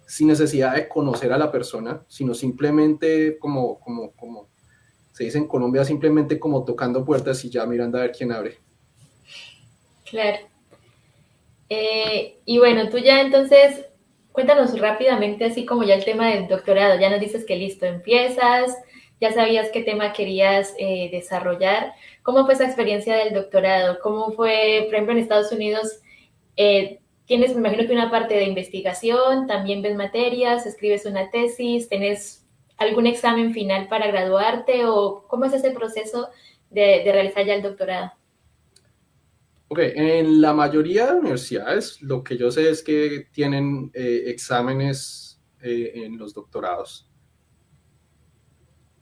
sin necesidad de conocer a la persona, sino simplemente como se dice en Colombia, simplemente como tocando puertas y ya mirando a ver quién abre. Claro. Y bueno, tú ya entonces, cuéntanos rápidamente, así como ya el tema del doctorado, ya nos dices que listo, empiezas, ya sabías qué tema querías desarrollar. ¿Cómo fue esa experiencia del doctorado? ¿Cómo fue, por ejemplo, en Estados Unidos? Tienes, me imagino que una parte de investigación, también ves materias, escribes una tesis, ¿tenés algún examen final para graduarte o cómo es ese proceso de realizar ya el doctorado? Ok, en la mayoría de universidades lo que yo sé es que tienen exámenes en los doctorados,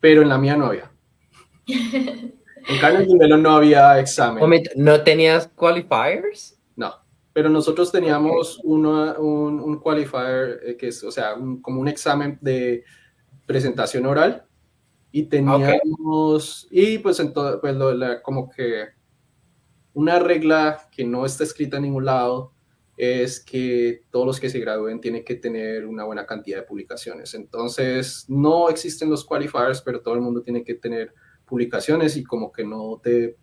pero en la mía no había. En Carnegie Mellon no había examen. ¿No tenías qualifiers? No, pero nosotros teníamos un qualifier que es, o sea, como un examen de presentación oral y teníamos, y pues, pues como que una regla que no está escrita en ningún lado es que todos los que se gradúen tienen que tener una buena cantidad de publicaciones. Entonces, no existen los qualifiers, pero todo el mundo tiene que tener publicaciones y como que no te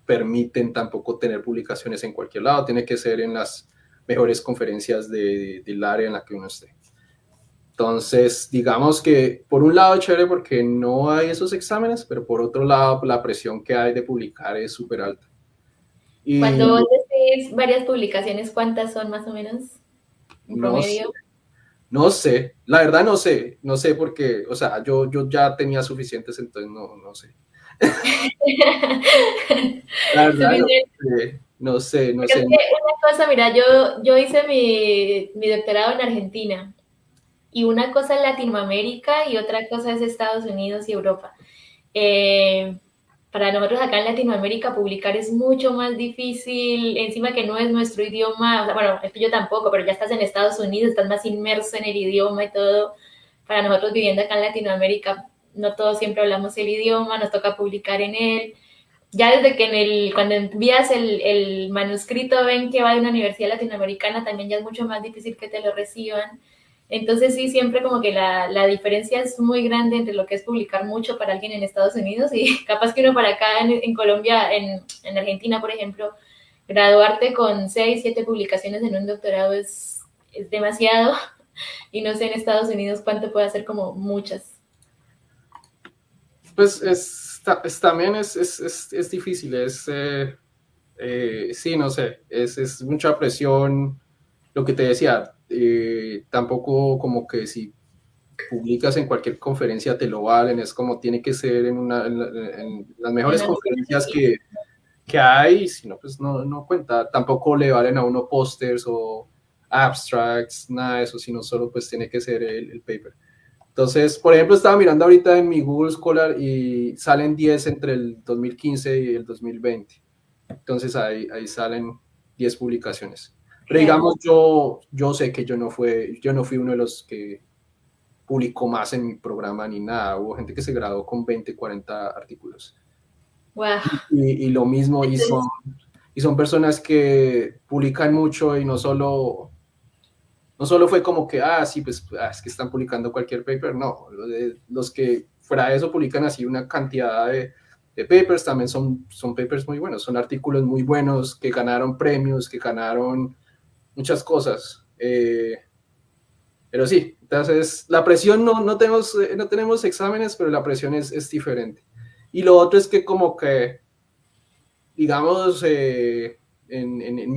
permiten tampoco tener publicaciones en cualquier lado, tiene que ser en las mejores conferencias del área en la que uno esté. Entonces, digamos que por un lado chévere porque no hay esos exámenes, pero por otro lado la presión que hay de publicar es súper alta. Y Cuando vos decís varias publicaciones, ¿cuántas son más o menos en no sé, promedio? no sé, la verdad no sé porque, o sea, yo ya tenía suficientes, entonces no sé. La verdad no sé. Porque es que una cosa, mira, yo hice mi doctorado en Argentina y una cosa es Latinoamérica y otra cosa es Estados Unidos y Europa. Eh, para nosotros acá en Latinoamérica publicar es mucho más difícil, encima que no es nuestro idioma, o sea, bueno, es que yo tampoco, pero ya estás en Estados Unidos, estás más inmerso en el idioma y todo. Para nosotros viviendo acá en Latinoamérica, no todos siempre hablamos el idioma, nos toca publicar en él. Ya desde que cuando envías el manuscrito ven que va de una universidad latinoamericana, también ya es mucho más difícil que te lo reciban. Entonces sí, siempre como que la diferencia es muy grande entre lo que es publicar mucho para alguien en Estados Unidos y capaz que uno para acá en Colombia, en Argentina, por ejemplo, graduarte con 6 7 publicaciones en un doctorado es demasiado y no sé en Estados Unidos cuánto puede hacer como muchas. Pues también es difícil, sí, no sé, es mucha presión, lo que te decía, tampoco como que si publicas en cualquier conferencia te lo valen, es como tiene que ser en las mejores conferencias que hay, si no, pues no cuenta, tampoco le valen a uno pósters o abstracts, nada de eso, sino solo pues tiene que ser el paper. Entonces, por ejemplo, estaba mirando ahorita en mi Google Scholar y salen 10 entre el 2015 y el 2020. Entonces ahí salen 10 publicaciones. Pero digamos, yo sé que yo no fui uno de los que publicó más en mi programa ni nada. Hubo gente que se graduó con 20, 40 artículos. Wow. Y lo mismo, y son personas que publican mucho y no solo fue como que, sí, pues es que están publicando cualquier paper, no, los que fuera de eso publican así una cantidad de papers, también son papers muy buenos, son artículos muy buenos que ganaron premios, que ganaron muchas cosas. Pero sí, entonces la presión no tenemos exámenes, pero la presión es diferente. Y lo otro es que como que, digamos, en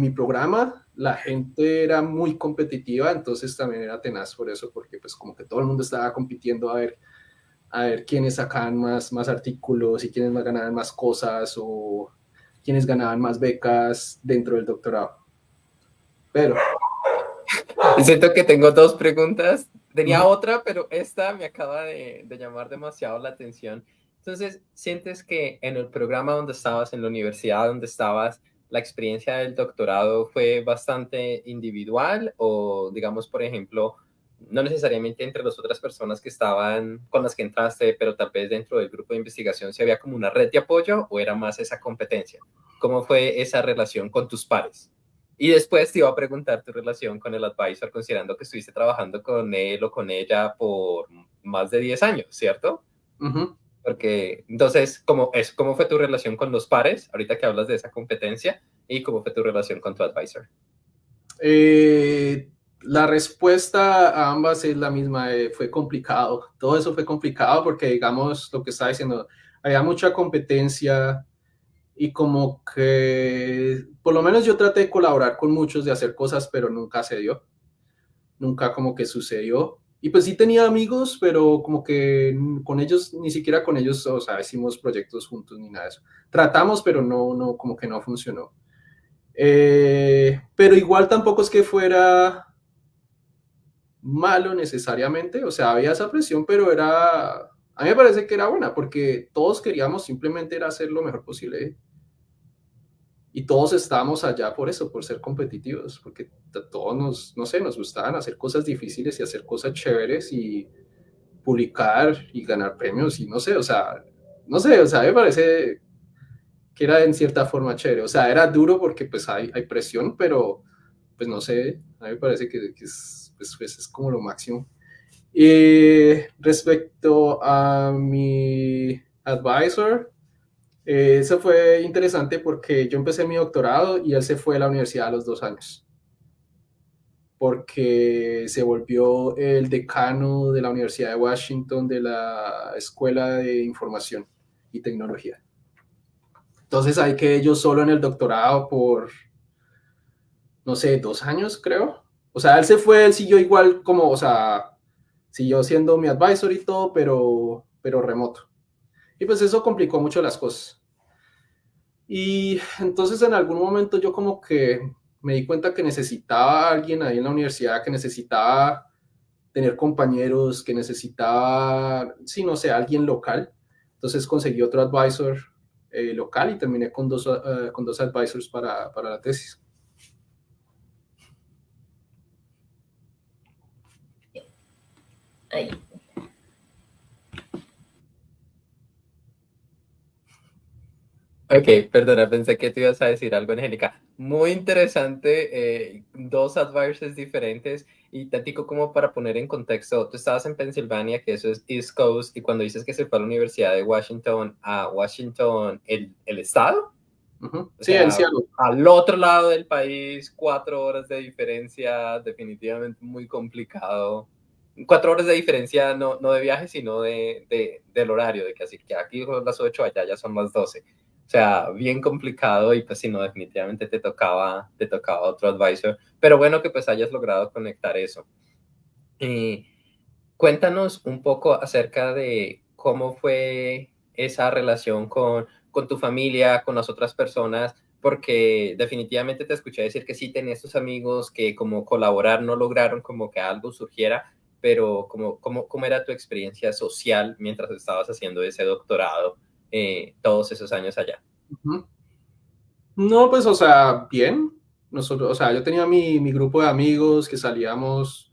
mi programa la gente era muy competitiva, entonces también era tenaz por eso, porque pues como que todo el mundo estaba compitiendo a ver quiénes sacaban más artículos y quiénes ganaban más cosas o quiénes ganaban más becas dentro del doctorado. Pero... Siento que tengo dos preguntas. Tenía otra, pero esta me acaba de llamar demasiado la atención. Entonces, ¿sientes que en el programa donde estabas, en la universidad donde estabas, la experiencia del doctorado fue bastante individual o, digamos, por ejemplo, no necesariamente entre las otras personas que estaban con las que entraste, pero tal vez dentro del grupo de investigación, si había como una red de apoyo o era más esa competencia? ¿Cómo fue esa relación con tus pares? Y después te iba a preguntar tu relación con el advisor, considerando que estuviste trabajando con él o con ella por más de 10 años, ¿cierto? Porque, entonces, ¿cómo fue tu relación con los pares, ahorita que hablas de esa competencia, y cómo fue tu relación con tu advisor? La respuesta a ambas es la misma. Fue complicado. Todo eso fue complicado porque, digamos, lo que estaba diciendo, había mucha competencia y como que, por lo menos yo traté de colaborar con muchos, de hacer cosas, pero nunca se dio. Nunca como que sucedió. Y pues sí tenía amigos, pero como que con ellos, ni siquiera con ellos, o sea, hicimos proyectos juntos ni nada de eso. Tratamos, pero no, como que no funcionó. Pero igual tampoco es que fuera malo necesariamente, o sea, había esa presión, pero a mí me parece que era buena, porque todos queríamos simplemente era hacer lo mejor posible, y todos estábamos allá por eso, por ser competitivos, porque todos no sé, nos gustaban hacer cosas difíciles y hacer cosas chéveres y publicar y ganar premios y no sé, no sé, o sea, me parece que era en cierta forma chévere, o sea, era duro porque pues hay presión, pero pues no sé, a mí me parece que pues es como lo máximo. Respecto a mi advisor, eso fue interesante porque yo empecé mi doctorado y él se fue a la universidad a los 2 años, porque se volvió el decano de la Universidad de Washington de la Escuela de Información y Tecnología. Entonces ahí quedé yo solo en el doctorado por, no sé, 2 años creo. O sea, él se fue, él siguió igual como, o sea, siguió siendo mi advisor y todo, pero remoto. Y pues eso complicó mucho las cosas. Y entonces en algún momento yo como que me di cuenta que necesitaba a alguien ahí en la universidad, que necesitaba tener compañeros, que necesitaba, sí, no sé, alguien local. Entonces conseguí otro advisor local y terminé con dos advisors para la tesis. Ahí. Ok, perdona, pensé que te ibas a decir algo, Angélica. Muy interesante, dos advisors diferentes. Y Tático, como para poner en contexto, tú estabas en Pensilvania, que eso es East Coast, y cuando dices que se fue a la Universidad de Washington, a Washington, el estado, o Sí, en sea, Seattle. al otro lado del país, 4 horas de diferencia, definitivamente muy complicado. 4 horas de diferencia no de viaje, sino del horario, de que así que aquí son las 8, allá ya son las 12. O sea, bien complicado y pues si no, definitivamente te tocaba otro advisor. Pero bueno que pues hayas logrado conectar eso. Cuéntanos un poco acerca de cómo fue esa relación con tu familia, con las otras personas, porque definitivamente te escuché decir que sí tenías tus amigos que como colaborar no lograron como que algo surgiera, pero ¿cómo era tu experiencia social mientras estabas haciendo ese doctorado todos esos años allá? No, pues, o sea, bien. Nosotros, o sea, yo tenía mi grupo de amigos que salíamos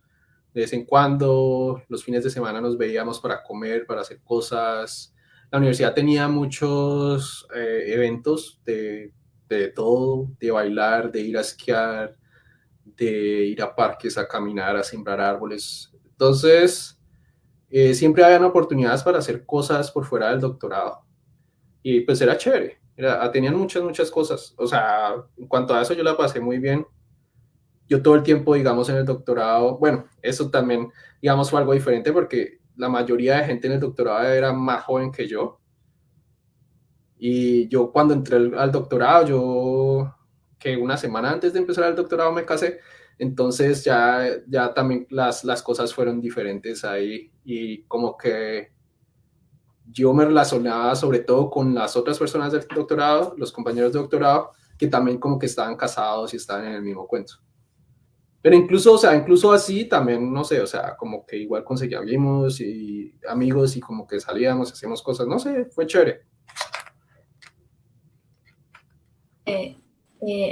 de vez en cuando, los fines de semana nos veíamos para comer, para hacer cosas. La universidad tenía muchos eventos de todo, de bailar, de ir a esquiar, de ir a parques a caminar, a sembrar árboles. Entonces, siempre habían oportunidades para hacer cosas por fuera del doctorado. Y pues era chévere, tenían muchas cosas. O sea, en cuanto a eso yo la pasé muy bien. Yo todo el tiempo, digamos, en el doctorado, bueno, eso también, digamos, fue algo diferente porque la mayoría de gente en el doctorado era más joven que yo. Y yo cuando entré al doctorado, yo que una semana antes de empezar el doctorado me casé, entonces ya también las cosas fueron diferentes ahí y como que yo me relacionaba sobre todo con las otras personas del doctorado, los compañeros de doctorado, que también como que estaban casados y estaban en el mismo cuento. Pero incluso, o sea, incluso así también, no sé, o sea, como que igual conseguíamos y amigos y como que salíamos, hacíamos cosas, no sé, fue chévere.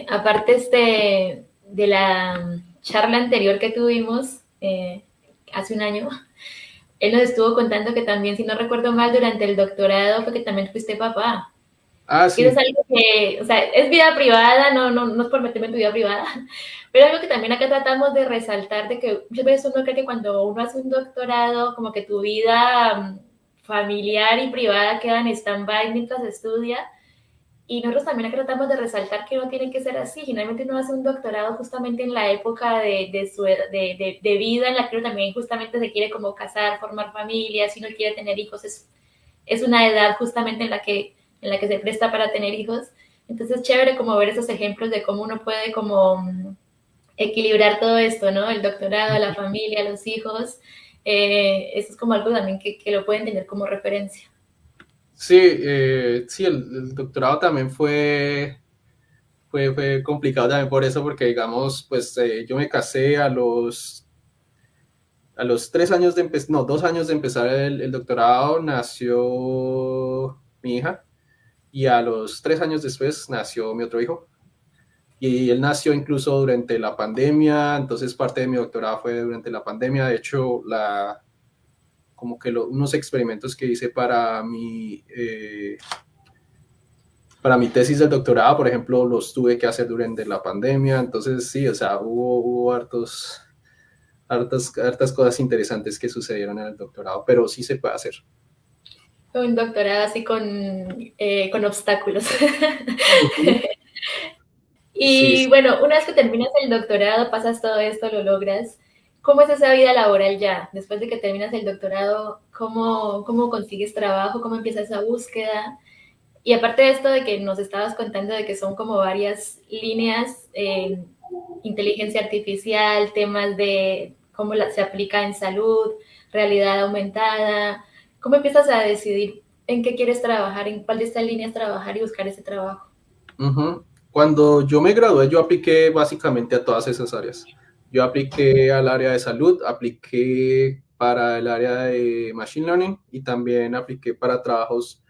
Aparte de la charla anterior que tuvimos hace un año, él nos estuvo contando que también, si no recuerdo mal, durante el doctorado fue que también fuiste papá. Ah, Y eso es sí. algo que, o sea, es vida privada, no es por meterme en tu vida privada, pero algo que también acá tratamos de resaltar, de que muchas veces uno cree que cuando uno hace un doctorado, como que tu vida familiar y privada queda en stand-by mientras estudia, y nosotros también acá tratamos de resaltar que no tiene que ser así. Generalmente uno hace un doctorado justamente en la época de vida en la que uno también justamente se quiere como casar, formar familia, si uno quiere tener hijos, es una edad justamente en la que se presta para tener hijos. Entonces, chévere como ver esos ejemplos de cómo uno puede como equilibrar todo esto, ¿no? El doctorado, la familia, los hijos. Eso es como algo también que lo pueden tener como referencia. Sí, sí, el doctorado también fue complicado también por eso, porque digamos, pues yo me casé a los 3 años de empezar, no, 2 años de empezar el doctorado, nació mi hija, y a los 3 años después nació mi otro hijo. Y él nació incluso durante la pandemia, entonces parte de mi doctorado fue durante la pandemia. De hecho, como que unos experimentos que hice para mi tesis del doctorado, por ejemplo, los tuve que hacer durante la pandemia. Entonces, sí, o sea, hubo hartas cosas interesantes que sucedieron en el doctorado, pero sí se puede hacer. Un doctorado así con obstáculos. Uh-huh. Sí, Y bueno, una vez que terminas el doctorado, pasas todo esto, lo logras. ¿Cómo es esa vida laboral ya? Después de que terminas el doctorado, ¿cómo consigues trabajo? ¿Cómo empieza esa búsqueda? Y aparte de esto de que nos estabas contando de que son como varias líneas, inteligencia artificial, temas de cómo se aplica en salud, realidad aumentada, ¿cómo empiezas a decidir en qué quieres trabajar, en cuál de estas líneas trabajar y buscar ese trabajo? uh-huh. Cuando yo me gradué, yo apliqué básicamente a todas esas áreas. Yo apliqué al área de salud, apliqué para el área de Machine Learning y también apliqué para trabajos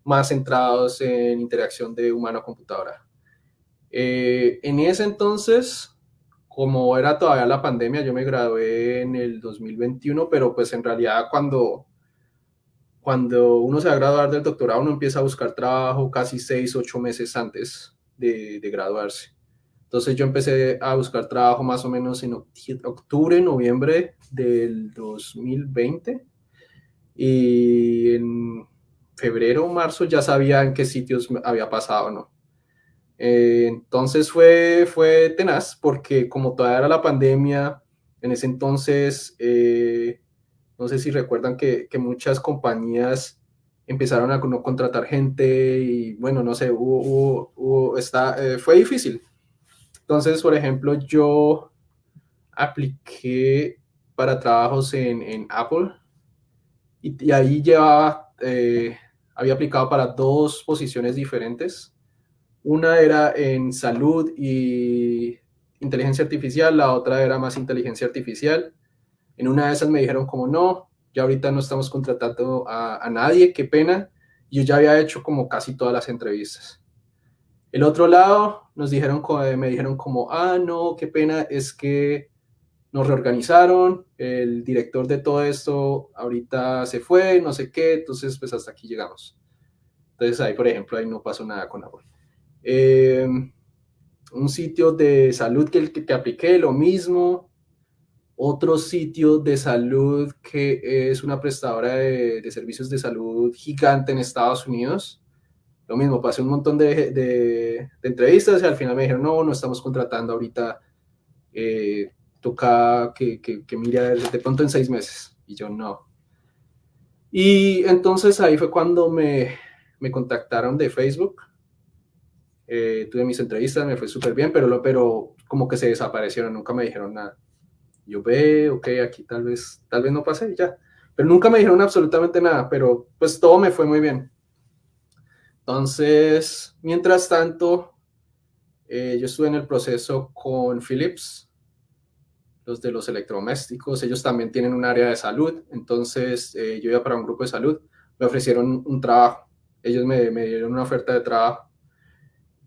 más centrados en interacción de humano-computadora. En ese entonces, como era todavía la pandemia, yo me gradué en el 2021, pero pues en realidad cuando uno se va a graduar del doctorado, uno empieza a buscar trabajo casi 6, 8 meses antes de graduarse. Entonces yo empecé a buscar trabajo más o menos en octubre, noviembre del 2020 y en febrero o marzo ya sabía en qué sitios había pasado, ¿no? Entonces fue tenaz porque como todavía era la pandemia, en ese entonces, no sé si recuerdan que muchas compañías empezaron a no contratar gente y bueno, no sé, fue difícil. Entonces, por ejemplo, yo apliqué para trabajos en Apple y ahí había aplicado para 2 posiciones diferentes. Una era en salud y inteligencia artificial, la otra era más inteligencia artificial. En una de esas me dijeron como no, ya ahorita no estamos contratando a nadie, qué pena. Yo ya había hecho como casi todas las entrevistas. El otro lado me dijeron como, ah, no, qué pena, es que nos reorganizaron, el director de todo esto ahorita se fue, no sé qué, entonces pues hasta aquí llegamos. Entonces ahí, por ejemplo, ahí no pasó nada con Apple. Eh, un sitio de salud que apliqué, lo mismo. Otro sitio de salud que es una prestadora de servicios de salud gigante en Estados Unidos. Lo mismo, pasé un montón de entrevistas y al final me dijeron, no, no estamos contratando ahorita, toca que mire a ver de pronto en 6 meses. Y yo no. Y entonces ahí fue cuando me contactaron de Facebook. Tuve mis entrevistas, me fue súper bien, pero como que se desaparecieron, nunca me dijeron nada. Yo ok, aquí tal vez no pase y ya. pero nunca me dijeron absolutamente nada, pero pues todo me fue muy bien. Entonces, mientras tanto, yo estuve en el proceso con Philips, los de los electrodomésticos. Ellos también tienen un área de salud, entonces yo iba para un grupo de salud, me ofrecieron un trabajo, ellos me dieron una oferta de trabajo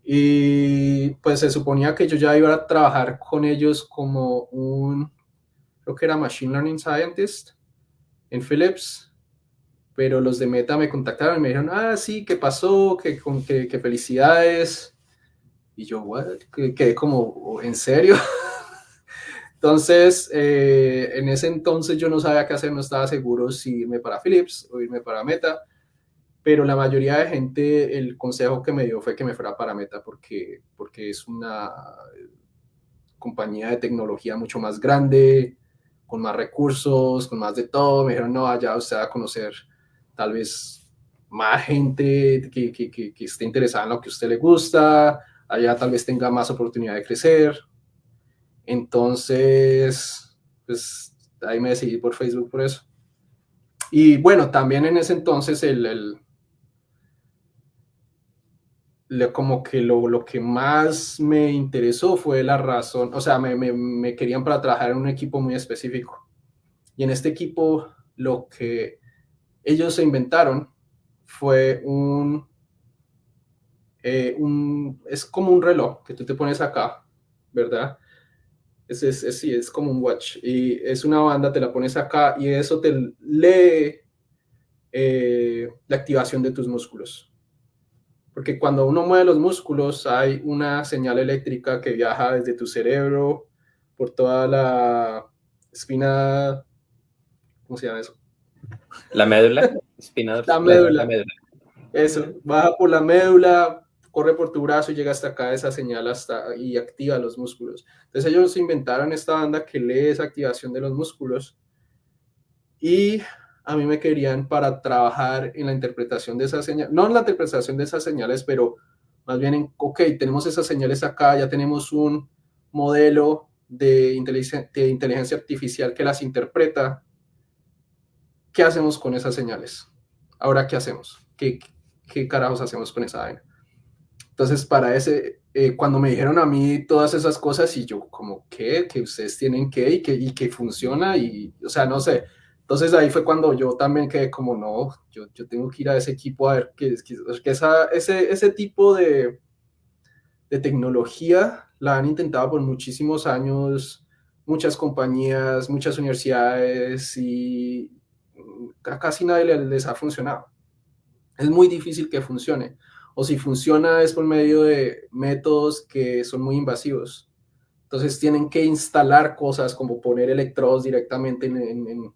y pues se suponía que yo ya iba a trabajar con ellos como creo que era Machine Learning Scientist en Philips, pero los de Meta me contactaron y me dijeron, sí, ¿qué pasó? ¿Qué felicidades? Y yo, what? Quedé como, ¿en serio? Entonces, en ese entonces yo no sabía qué hacer, no estaba seguro si irme para Philips o irme para Meta, pero la mayoría de gente, el consejo que me dio fue que me fuera para Meta porque es una compañía de tecnología mucho más grande, con más recursos, con más de todo. Me dijeron, no, allá usted va a conocer tal vez más gente que esté interesada en lo que a usted le gusta, allá tal vez tenga más oportunidad de crecer. Entonces, pues ahí me decidí por Facebook por eso. Y bueno, también en ese entonces como que lo que más me interesó fue la razón, o sea, me querían para trabajar en un equipo muy específico. Y en este equipo lo que ellos se inventaron fue es como un reloj que tú te pones acá, ¿verdad? Sí, es como un watch. Y es una banda, te la pones acá y eso te lee la activación de tus músculos. Porque cuando uno mueve los músculos hay una señal eléctrica que viaja desde tu cerebro por toda la espina, ¿cómo se llama eso? La médula, espina La dorsal, la médula. médula. Eso, baja por la médula, corre por tu brazo y llega hasta acá esa señal y activa los músculos. Entonces ellos inventaron esta banda que lee esa activación de los músculos y a mí me querían para trabajar en la interpretación de esas señales, no en la interpretación de esas señales, pero más bien en, ok, tenemos esas señales acá, ya tenemos un modelo de inteligencia artificial que las interpreta. ¿Qué hacemos con esas señales? Ahora, ¿qué hacemos? ¿Qué carajos hacemos con esa vaina? Entonces, cuando me dijeron a mí todas esas cosas, y yo, como, ¿qué? Que ustedes tienen y que funciona, o sea, no sé. Entonces, ahí fue cuando yo también quedé como, no, yo tengo que ir a ese equipo a ver ese tipo de tecnología la han intentado por muchísimos años, muchas compañías, muchas universidades, y a casi nadie les ha funcionado. Es muy difícil que funcione. O si funciona es por medio de métodos que son muy invasivos. Entonces tienen que instalar cosas como poner electrodos directamente en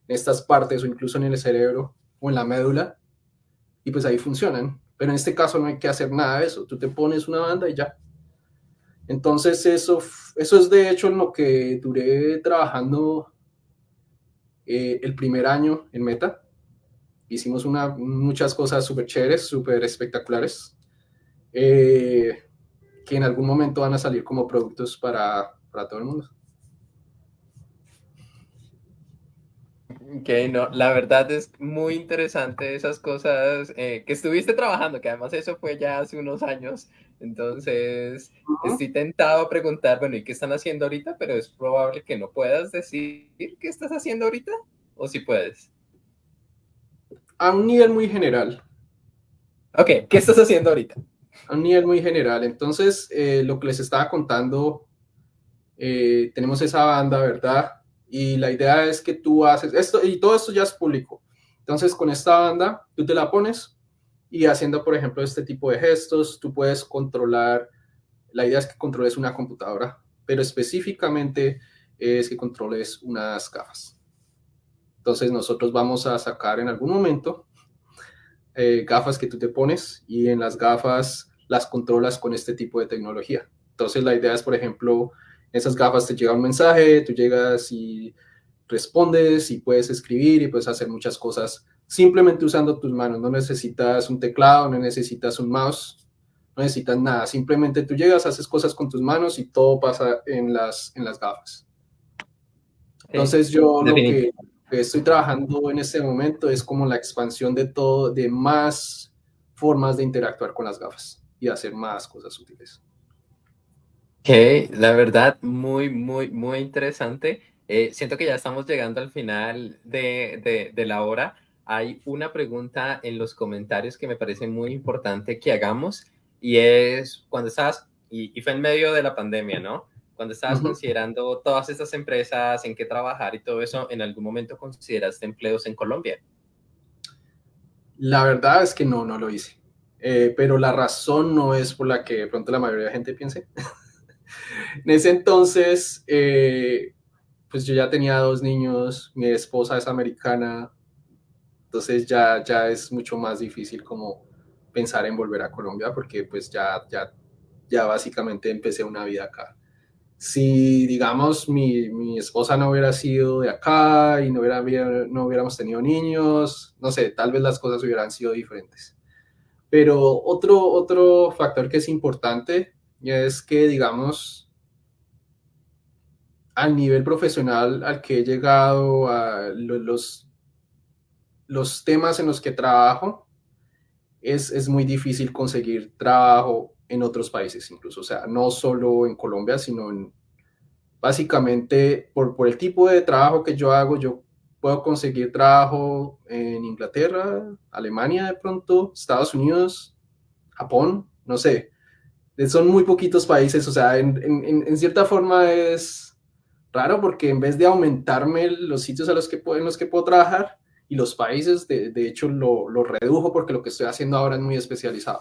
estas partes o incluso en el cerebro o en la médula y pues ahí funcionan. Pero en este caso no hay que hacer nada de eso. Tú te pones una banda y ya. Entonces eso es de hecho en lo que duré trabajando el primer año en Meta. Hicimos muchas cosas súper chéveres, súper espectaculares, que en algún momento van a salir como productos para todo el mundo. Ok, no, la verdad es muy interesante esas cosas que estuviste trabajando, que además eso fue ya hace unos años, entonces estoy tentado a preguntar, bueno, ¿y qué están haciendo ahorita? Pero es probable que no puedas decir qué estás haciendo ahorita, o si puedes. A un nivel muy general. Ok, ¿qué estás haciendo ahorita? A un nivel muy general. Entonces, lo que les estaba contando, tenemos esa banda, ¿verdad? Y la idea es que tú haces esto, y todo esto ya es público. Entonces, con esta banda, tú te la pones y haciendo, por ejemplo, este tipo de gestos, tú puedes controlar. La idea es que controles una computadora, pero específicamente es que controles unas gafas. Entonces, nosotros vamos a sacar en algún momento gafas que tú te pones y en las gafas las controlas con este tipo de tecnología. Entonces la idea es, por ejemplo, esas gafas te llega un mensaje, tú llegas y respondes y puedes escribir y puedes hacer muchas cosas simplemente usando tus manos. No necesitas un teclado, no necesitas un mouse, no necesitas nada. Simplemente tú llegas, haces cosas con tus manos y todo pasa en las gafas. Entonces yo que estoy trabajando en este momento es como la expansión de todo, de más formas de interactuar con las gafas y hacer más cosas útiles. Que la verdad, muy, muy, muy interesante. Siento que ya estamos llegando al final de la hora. Hay una pregunta en los comentarios que me parece muy importante que hagamos y es cuando estabas, y fue en medio de la pandemia, ¿no? Cuando estabas considerando todas estas empresas, en qué trabajar y todo eso, ¿en algún momento consideraste empleos en Colombia? La verdad es que no, no lo hice. Pero la razón no es por la que de pronto la mayoría de la gente piense. En ese entonces, pues yo ya tenía 2 niños, mi esposa es americana, entonces ya es mucho más difícil como pensar en volver a Colombia porque pues ya básicamente empecé una vida acá. Si, digamos, mi esposa no hubiera sido de acá y no hubiéramos tenido niños, no sé, tal vez las cosas hubieran sido diferentes. Pero otro factor que es importante es que, digamos, al nivel profesional al que he llegado, a los temas en los que trabajo, es muy difícil conseguir trabajo en otros países incluso. O sea, no solo en Colombia, sino básicamente por el tipo de trabajo que yo hago, yo puedo conseguir trabajo en Inglaterra, Alemania de pronto, Estados Unidos, Japón, no sé. Son muy poquitos países, o sea, en cierta forma es raro porque en vez de aumentarme los sitios en los que puedo trabajar y los países, de hecho lo redujo porque lo que estoy haciendo ahora es muy especializado.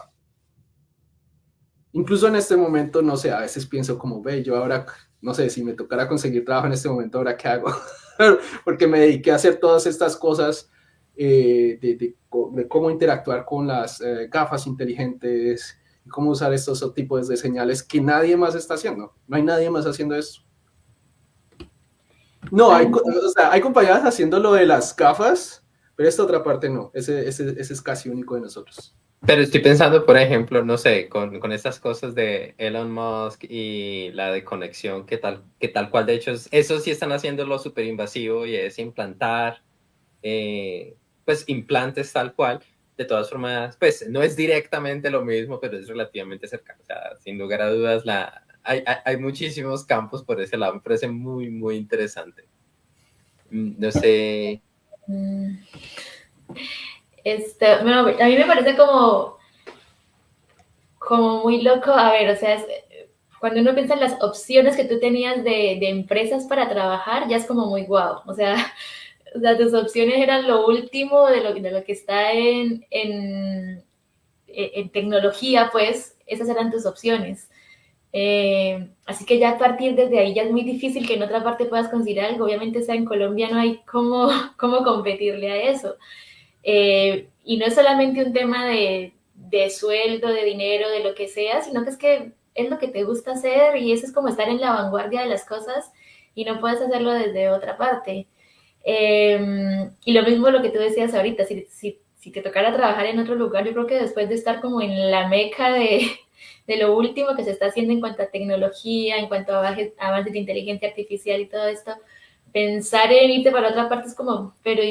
Incluso en este momento, no sé, a veces pienso como, ve, yo ahora, no sé, si me tocara conseguir trabajo en este momento, ¿ahora qué hago? Porque me dediqué a hacer todas estas cosas de cómo interactuar con las gafas inteligentes, cómo usar estos tipos de señales que nadie más está haciendo. No hay nadie más haciendo esto. No, Ay, o sea, hay compañías haciendo lo de las gafas, pero esta otra parte no. Ese es casi único de nosotros. Pero estoy pensando, por ejemplo, no sé, con estas cosas de Elon Musk y la de conexión, que tal cual, de hecho, eso sí están haciéndolo súper invasivo y es implantar, pues, implantes tal cual. De todas formas, pues, no es directamente lo mismo, pero es relativamente cercano. O sea, sin lugar a dudas, hay muchísimos campos por ese lado. Me parece muy, muy interesante. No sé. mm, bueno, a mí me parece como muy loco, a ver, o sea, cuando uno piensa en las opciones que tú tenías de empresas para trabajar, ya es como muy guau, o sea, tus opciones eran lo último de lo que está en tecnología, pues esas eran tus opciones. Así que ya a partir desde ahí ya es muy difícil que en otra parte puedas conseguir algo. Obviamente, sea en Colombia no hay cómo competirle a eso. Y no es solamente un tema de sueldo, de dinero, de lo que sea, sino que es lo que te gusta hacer y eso es como estar en la vanguardia de las cosas y no puedes hacerlo desde otra parte. Y lo mismo lo que tú decías ahorita, si te tocara trabajar en otro lugar, yo creo que después de estar como en la meca de lo último que se está haciendo en cuanto a tecnología, en cuanto a avances de inteligencia artificial y todo esto, pensar en irte para otra parte es como, pero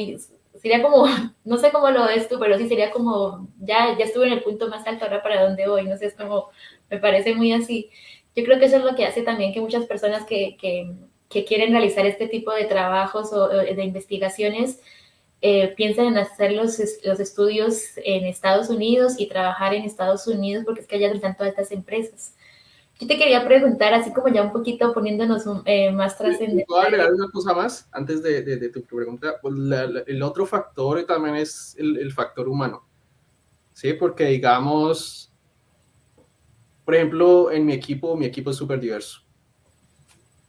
sería como, no sé cómo lo ves tú, pero sí sería como, ya estuve en el punto más alto, ahora para dónde voy, no sé, es como, me parece muy así. Yo creo que eso es lo que hace también que muchas personas que quieren realizar este tipo de trabajos o de investigaciones piensan en hacer los estudios en Estados Unidos y trabajar en Estados Unidos porque es que allá están todas estas empresas. Yo te quería preguntar, así como ya un poquito poniéndonos más Voy a agregar trascendentales. una cosa más antes de tu pregunta. Pues el otro factor también es el factor humano, ¿sí? Porque digamos, por ejemplo, en mi equipo es súper diverso.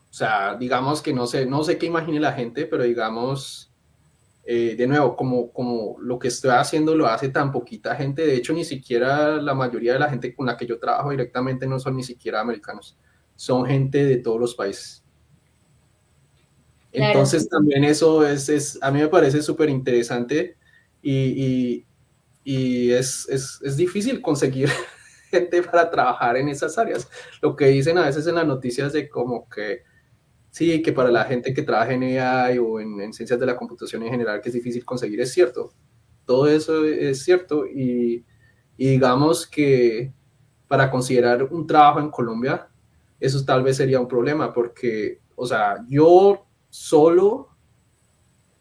O sea, digamos que no sé qué imagine la gente, pero digamos, de nuevo, como lo que estoy haciendo lo hace tan poquita gente, de hecho, ni siquiera la mayoría de la gente con la que yo trabajo directamente no son ni siquiera americanos, son gente de todos los países. Claro, Entonces también eso a mí me parece súper interesante y, es difícil conseguir gente para trabajar en esas áreas. Lo que dicen a veces en las noticias de como que Sí, que para la gente que trabaja en AI o en ciencias de la computación en general, que es difícil conseguir, es cierto. Todo eso es cierto y digamos que para considerar un trabajo en Colombia, eso tal vez sería un problema porque, o sea, yo solo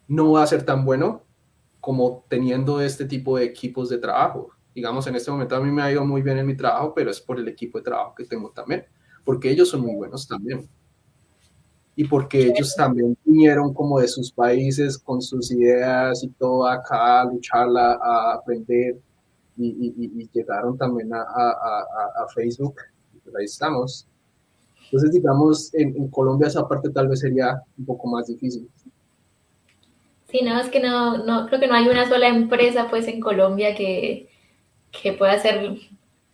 no va a ser tan bueno como teniendo este tipo de equipos de trabajo. Digamos, en este momento a mí me ha ido muy bien en mi trabajo, pero es por el equipo de trabajo que tengo también, porque ellos son muy buenos también. Y porque ellos también vinieron como de sus países con sus ideas y todo acá a lucharla, a aprender y llegaron también a Facebook. Y pues ahí estamos. Entonces, digamos, en Colombia esa parte tal vez sería un poco más difícil. Sí, no, es que no, creo que no hay una sola empresa pues en Colombia que pueda hacer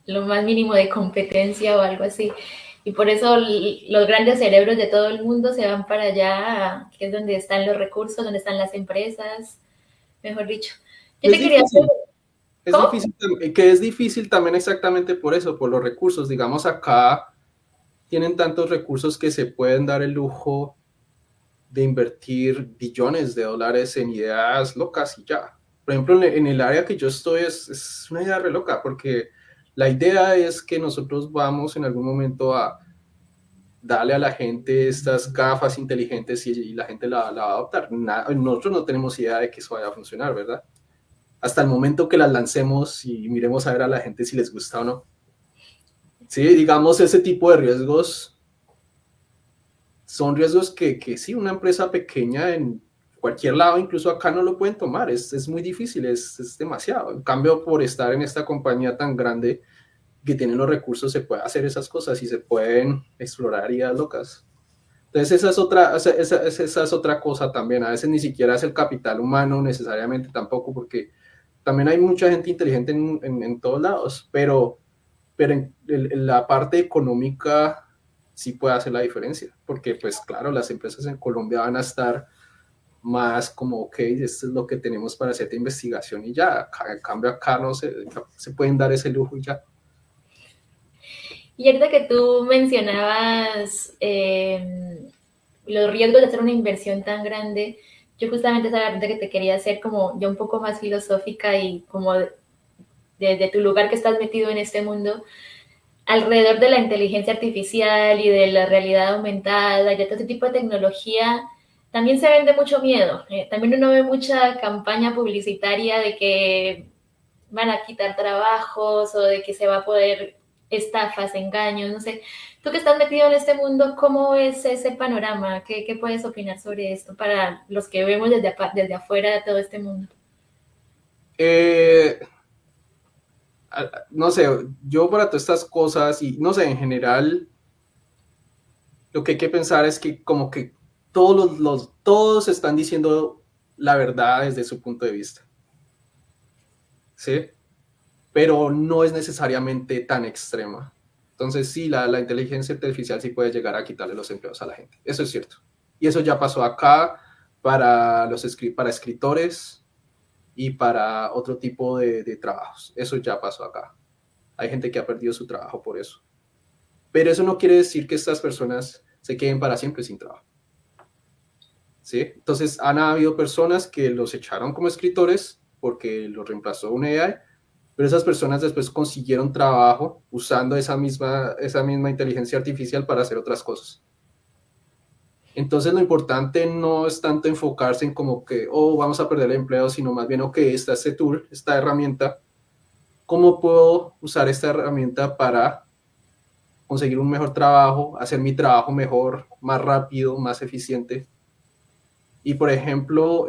lo más mínimo de competencia o algo así. Y por eso los grandes cerebros de todo el mundo se van para allá, que es donde están los recursos, donde están las empresas, mejor dicho. Yo Es te quería hacer, difícil, ¿cómo? que es difícil también exactamente por eso, por los recursos. Digamos, acá tienen tantos recursos que se pueden dar el lujo de invertir billones de dólares en ideas locas y ya. Por ejemplo, en el área que yo estoy es una idea re loca, porque la idea es que nosotros vamos en algún momento a darle a la gente estas gafas inteligentes y la gente la va a adoptar. Nosotros no tenemos idea de que eso vaya a funcionar, ¿verdad? Hasta el momento que las lancemos y miremos a ver a la gente si les gusta o no. Sí, digamos, ese tipo de riesgos son riesgos que sí, una empresa pequeña en cualquier lado, incluso acá no lo pueden tomar, es muy difícil, es demasiado. En cambio, por estar en esta compañía tan grande que tiene los recursos, se puede hacer esas cosas y se pueden explorar ideas locas. Entonces, esa es otra cosa también. A veces ni siquiera es el capital humano necesariamente tampoco, porque también hay mucha gente inteligente en todos lados, pero en la parte económica sí puede hacer la diferencia, porque pues claro, las empresas en Colombia van a estar más como, ok, esto es lo que tenemos para hacer de investigación y ya, en cambio acá no se pueden dar ese lujo y ya. Y ahorita que tú mencionabas los riesgos de hacer una inversión tan grande, yo justamente esa pregunta que te quería hacer como ya un poco más filosófica y como desde tu lugar que estás metido en este mundo, alrededor de la inteligencia artificial y de la realidad aumentada y de todo este tipo de tecnología, también se vende mucho miedo. También uno ve mucha campaña publicitaria de que van a quitar trabajos o de que se va a poder estafas, engaños, no sé. Tú que estás metido en este mundo, ¿cómo es ese panorama? ¿Qué puedes opinar sobre esto para los que vemos desde afuera de todo este mundo? Eh, no sé, yo para todas estas cosas y no sé, en general, lo que hay que pensar es que como que todos están diciendo la verdad desde su punto de vista, ¿sí? Pero no es necesariamente tan extrema. Entonces, sí, la inteligencia artificial sí puede llegar a quitarle los empleos a la gente. Eso es cierto. Y eso ya pasó acá para, para escritores y para otro tipo de trabajos. Eso ya pasó acá. Hay gente que ha perdido su trabajo por eso. Pero eso no quiere decir que estas personas se queden para siempre sin trabajo. ¿Sí? Entonces, han habido personas que los echaron como escritores porque los reemplazó una AI, pero esas personas después consiguieron trabajo usando esa misma inteligencia artificial para hacer otras cosas. Entonces lo importante no es tanto enfocarse en como que, oh, vamos a perder el empleo, sino más bien, ok, está este tool, esta herramienta, ¿cómo puedo usar esta herramienta para conseguir un mejor trabajo, hacer mi trabajo mejor, más rápido, más eficiente? Y por ejemplo,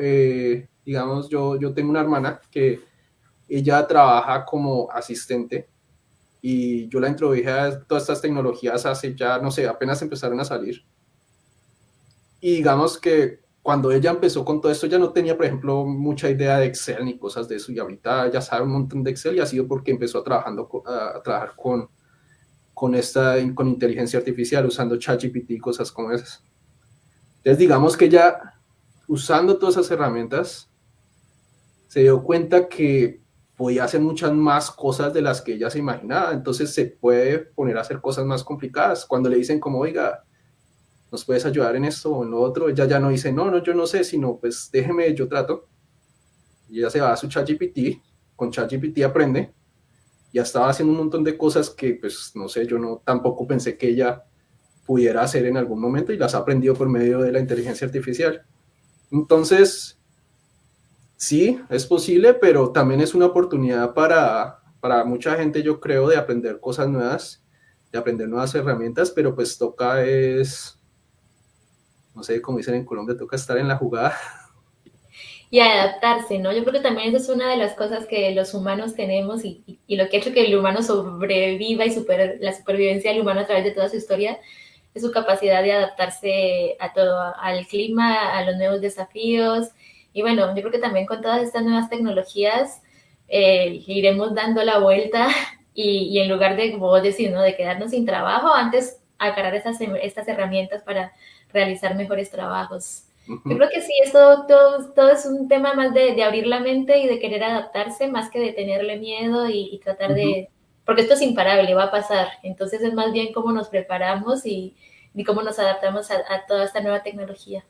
digamos, yo tengo una hermana que ella trabaja como asistente y yo la introduje a todas estas tecnologías hace ya, no sé, apenas empezaron a salir. Y digamos que cuando ella empezó con todo esto, ya no tenía, por ejemplo, mucha idea de Excel ni cosas de eso. Y ahorita ya sabe un montón de Excel y ha sido porque empezó a trabajar con inteligencia artificial, usando ChatGPT y cosas como esas. Entonces, digamos que ya usando todas esas herramientas, se dio cuenta que podía hacer muchas más cosas de las que ella se imaginaba. Entonces se puede poner a hacer cosas más complicadas. Cuando le dicen como, oiga, ¿nos puedes ayudar en esto o en lo otro? Ella ya no dice, no, no, yo no sé, sino pues déjeme, yo trato. Y ella se va a su ChatGPT, con ChatGPT aprende, ya estaba haciendo un montón de cosas que pues no sé, yo no tampoco pensé que ella pudiera hacer en algún momento y las ha aprendido por medio de la inteligencia artificial. Entonces, sí, es posible, pero también es una oportunidad para mucha gente, yo creo, de aprender cosas nuevas, de aprender nuevas herramientas, pero pues toca es, no sé, como dicen en Colombia, toca estar en la jugada. Y adaptarse, ¿no? Yo creo que también esa es una de las cosas que los humanos tenemos y lo que ha hecho que el humano sobreviva y la supervivencia del humano a través de toda su historia es su capacidad de adaptarse a todo, al clima, a los nuevos desafíos. Y bueno, yo creo que también con todas estas nuevas tecnologías iremos dando la vuelta y en lugar de, como vos decís, ¿no? De quedarnos sin trabajo, antes agarrar estas herramientas para realizar mejores trabajos. Yo creo que sí, todo es un tema más de abrir la mente y de querer adaptarse, más que de tenerle miedo y tratar de... Porque esto es imparable, va a pasar. Entonces es más bien cómo nos preparamos y cómo nos adaptamos a toda esta nueva tecnología.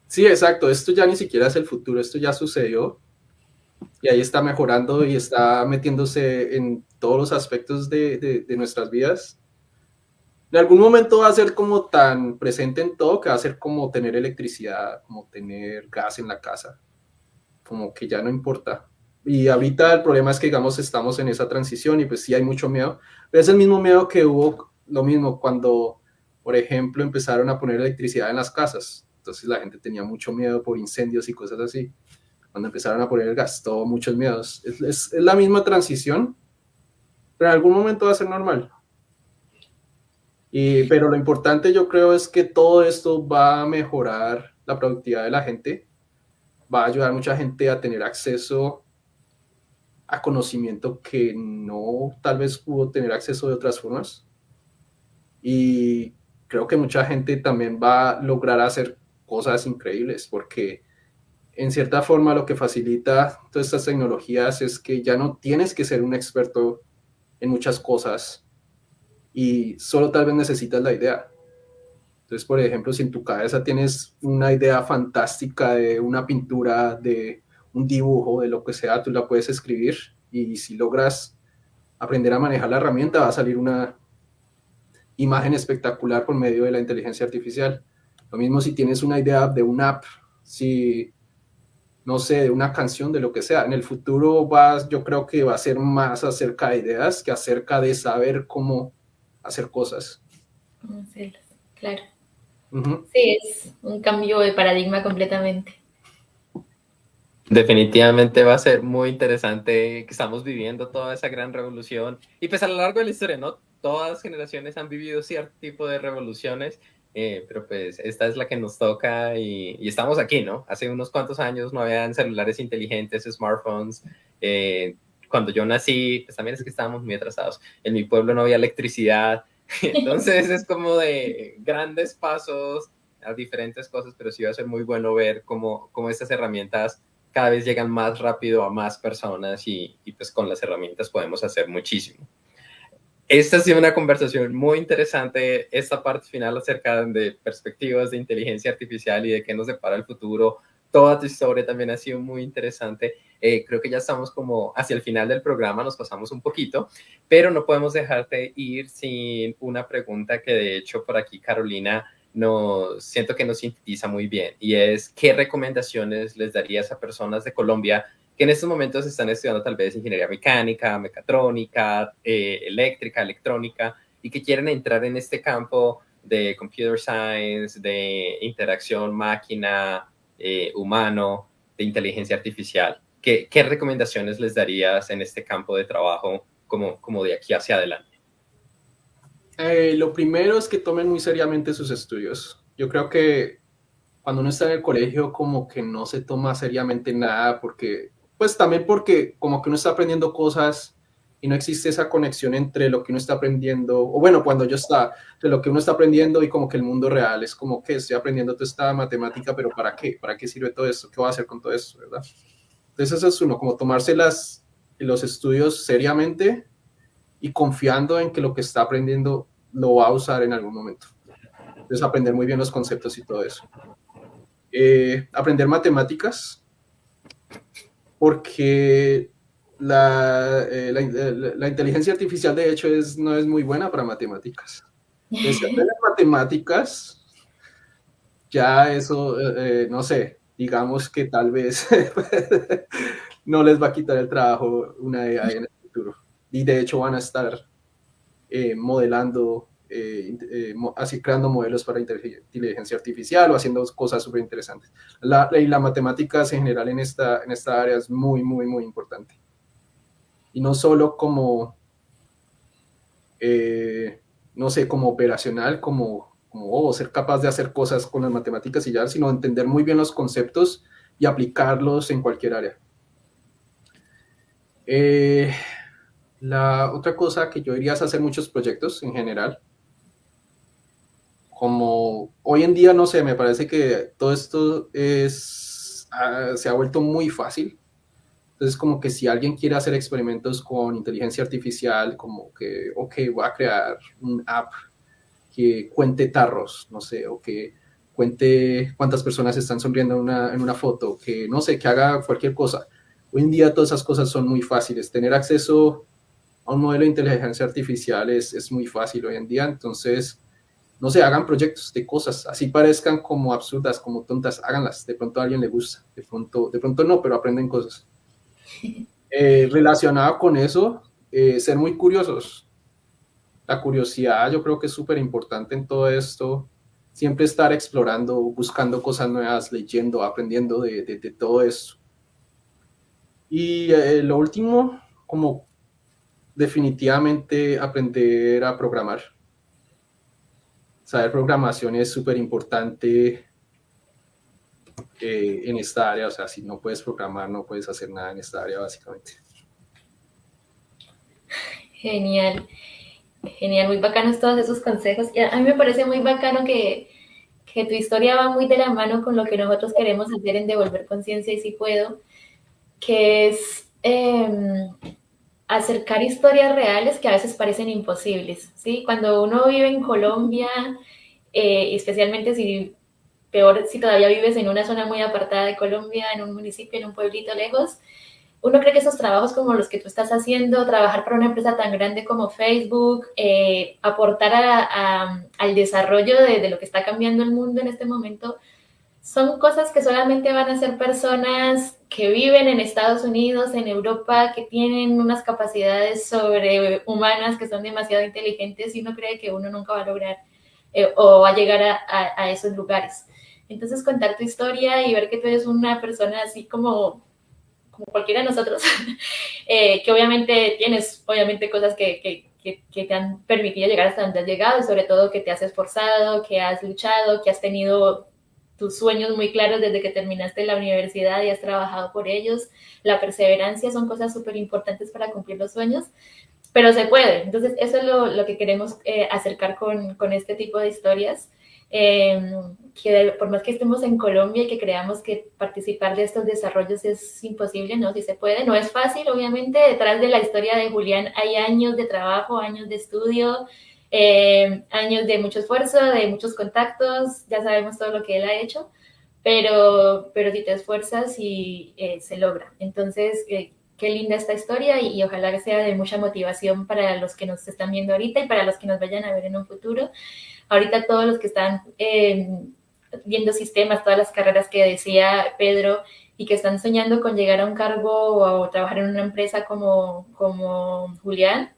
Sí, exacto, esto ya ni siquiera es el futuro, esto ya sucedió y ahí está mejorando y está metiéndose en todos los aspectos de nuestras vidas. En algún momento va a ser como tan presente en todo que va a ser como tener electricidad, como tener gas en la casa, como que ya no importa. Y ahorita el problema es que, digamos, estamos en esa transición y pues sí hay mucho miedo, pero es el mismo miedo que hubo, lo mismo cuando, por ejemplo, empezaron a poner electricidad en las casas. Entonces la gente tenía mucho miedo por incendios y cosas así. Cuando empezaron a poner el gas, todo muchos miedos. Es la misma transición, pero en algún momento va a ser normal. Pero lo importante yo creo es que todo esto va a mejorar la productividad de la gente, va a ayudar a mucha gente a tener acceso a conocimiento que no tal vez pudo tener acceso de otras formas. Y creo que mucha gente también va a lograr hacer cosas increíbles porque en cierta forma lo que facilita todas estas tecnologías es que ya no tienes que ser un experto en muchas cosas y solo tal vez necesitas la idea. Entonces, por ejemplo, si en tu cabeza tienes una idea fantástica de una pintura, de un dibujo, de lo que sea, tú la puedes escribir y si logras aprender a manejar la herramienta, va a salir una imagen espectacular por medio de la inteligencia artificial. Lo mismo si tienes una idea de una app, si, no sé, de una canción, de lo que sea. En el futuro yo creo que va a ser más acerca de ideas que acerca de saber cómo hacer cosas. Claro. Uh-huh. Sí, es un cambio de paradigma completamente. Definitivamente va a ser muy interesante que estamos viviendo toda esa gran revolución y pues a lo largo de la historia, ¿no? Todas las generaciones han vivido cierto tipo de revoluciones, pero pues esta es la que nos toca y estamos aquí, ¿no? Hace unos cuantos años no habían celulares inteligentes, smartphones. Cuando yo nací, pues también es que estábamos muy atrasados. En mi pueblo no había electricidad, entonces es como de grandes pasos a diferentes cosas, pero sí va a ser muy bueno ver cómo estas herramientas cada vez llegan más rápido a más personas y pues con las herramientas podemos hacer muchísimo. Esta ha sido una conversación muy interesante, esta parte final acerca de perspectivas de inteligencia artificial y de qué nos depara el futuro. Toda tu historia también ha sido muy interesante. Creo que ya estamos como hacia el final del programa, nos pasamos un poquito, pero no podemos dejarte ir sin una pregunta que de hecho por aquí Carolina siento que nos sintetiza muy bien y es ¿qué recomendaciones les darías a personas de Colombia que en estos momentos están estudiando tal vez ingeniería mecánica, mecatrónica, eléctrica, electrónica y que quieren entrar en este campo de computer science, de interacción máquina, humano, de inteligencia artificial? ¿Qué recomendaciones les darías en este campo de trabajo como de aquí hacia adelante? Lo primero es que tomen muy seriamente sus estudios. Yo creo que cuando uno está en el colegio como que no se toma seriamente nada pues también porque como que uno está aprendiendo cosas y no existe esa conexión entre lo que uno está aprendiendo, o bueno, cuando yo está, de lo que uno está aprendiendo y como que el mundo real, es como que estoy aprendiendo toda esta matemática, pero ¿para qué? ¿Para qué sirve todo esto? ¿Qué voy a hacer con todo esto? ¿Verdad? Entonces eso es uno, como tomarse los estudios seriamente y confiando en que lo que está aprendiendo lo va a usar en algún momento. Entonces, aprender muy bien los conceptos y todo eso. Aprender matemáticas, porque la inteligencia artificial, de hecho, no es muy buena para matemáticas. Entonces, si aprendes matemáticas, ya eso, no sé, digamos que tal vez no les va a quitar el trabajo una AI en el futuro. Y de hecho van a estar modelando, así creando modelos para inteligencia artificial o haciendo cosas súper interesantes. Y la matemáticas en general en esta área es muy, muy, muy importante. Y no solo como, no sé, como operacional, como ser capaz de hacer cosas con las matemáticas y ya, sino entender muy bien los conceptos y aplicarlos en cualquier área. La otra cosa que yo diría es hacer muchos proyectos en general. Como hoy en día, no sé, me parece que todo esto se ha vuelto muy fácil. Entonces, como que si alguien quiere hacer experimentos con inteligencia artificial, como que, ok, voy a crear un app que cuente tarros, no sé, o que cuente cuántas personas están sonriendo en una foto, que no sé, que haga cualquier cosa. Hoy en día todas esas cosas son muy fáciles. Tener acceso a un modelo de inteligencia artificial es muy fácil hoy en día. Entonces, no sé, hagan proyectos de cosas, así parezcan como absurdas, como tontas, háganlas. De pronto a alguien le gusta, de pronto no, pero aprenden cosas. Relacionado con eso, ser muy curiosos. La curiosidad yo creo que es súper importante en todo esto. Siempre estar explorando, buscando cosas nuevas, leyendo, aprendiendo de todo esto. Y lo último, como definitivamente aprender a programar. Saber programación es súper importante en esta área. O sea, si no puedes programar, no puedes hacer nada en esta área, básicamente. Genial, genial, muy bacanos todos esos consejos. Y a mí me parece muy bacano que tu historia va muy de la mano con lo que nosotros queremos hacer en Devolver Conciencia y Si Puedo, que es acercar historias reales que a veces parecen imposibles, ¿sí? Cuando uno vive en Colombia, especialmente si peor si todavía vives en una zona muy apartada de Colombia, en un municipio, en un pueblito lejos, uno cree que esos trabajos como los que tú estás haciendo, trabajar para una empresa tan grande como Facebook, aportar al desarrollo de lo que está cambiando el mundo en este momento, son cosas que solamente van a hacer personas que viven en Estados Unidos, en Europa, que tienen unas capacidades sobrehumanas, que son demasiado inteligentes y uno cree que uno nunca va a lograr o va a llegar a esos lugares. Entonces, contar tu historia y ver que tú eres una persona así como cualquiera de nosotros, que obviamente tienes cosas que te han permitido llegar hasta donde has llegado y sobre todo que te has esforzado, que has luchado, que has tenido tus sueños muy claros desde que terminaste la universidad y has trabajado por ellos. La perseverancia son cosas súper importantes para cumplir los sueños, pero se puede. Entonces, eso es lo que queremos acercar con este tipo de historias. Que por más que estemos en Colombia y que creamos que participar de estos desarrollos es imposible, no, si se puede, no es fácil, obviamente, detrás de la historia de Julián hay años de trabajo, años de estudio, años de mucho esfuerzo, de muchos contactos, ya sabemos todo lo que él ha hecho, pero si te esfuerzas y se logra. Entonces, qué linda esta historia y ojalá que sea de mucha motivación para los que nos están viendo ahorita y para los que nos vayan a ver en un futuro. Ahorita todos los que están viendo sistemas, todas las carreras que decía Pedro y que están soñando con llegar a un cargo o trabajar en una empresa como Julián,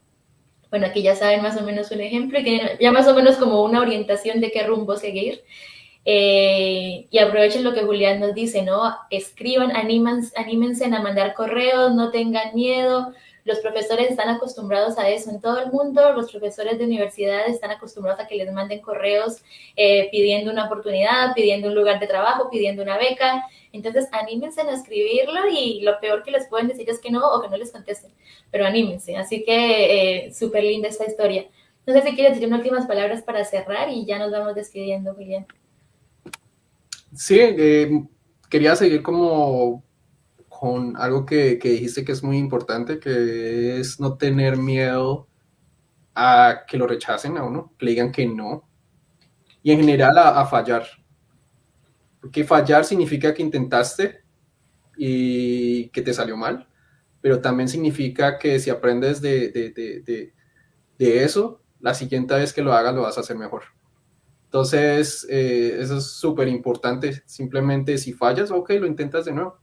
bueno, aquí ya saben más o menos un ejemplo y tienen ya más o menos como una orientación de qué rumbo seguir. Y aprovechen lo que Julián nos dice, ¿no? Escriban, anímense a mandar correos, no tengan miedo. Los profesores están acostumbrados a eso en todo el mundo, los profesores de universidad están acostumbrados a que les manden correos pidiendo una oportunidad, pidiendo un lugar de trabajo, pidiendo una beca. Entonces, anímense a escribirlo y lo peor que les pueden decir es que no o que no les contesten, pero anímense. Así que súper linda esta historia. No sé si quieres decir unas últimas palabras para cerrar y ya nos vamos despidiendo, Julián. Sí, quería seguir como con algo que dijiste que es muy importante, que es no tener miedo a que lo rechacen a uno, que le digan que no. y en general a fallar. Porque fallar significa que intentaste y que te salió mal, pero también significa que si aprendes de eso, la siguiente vez que lo hagas lo vas a hacer mejor. Entonces, eso es súper importante. Simplemente si fallas, ok, lo intentas de nuevo.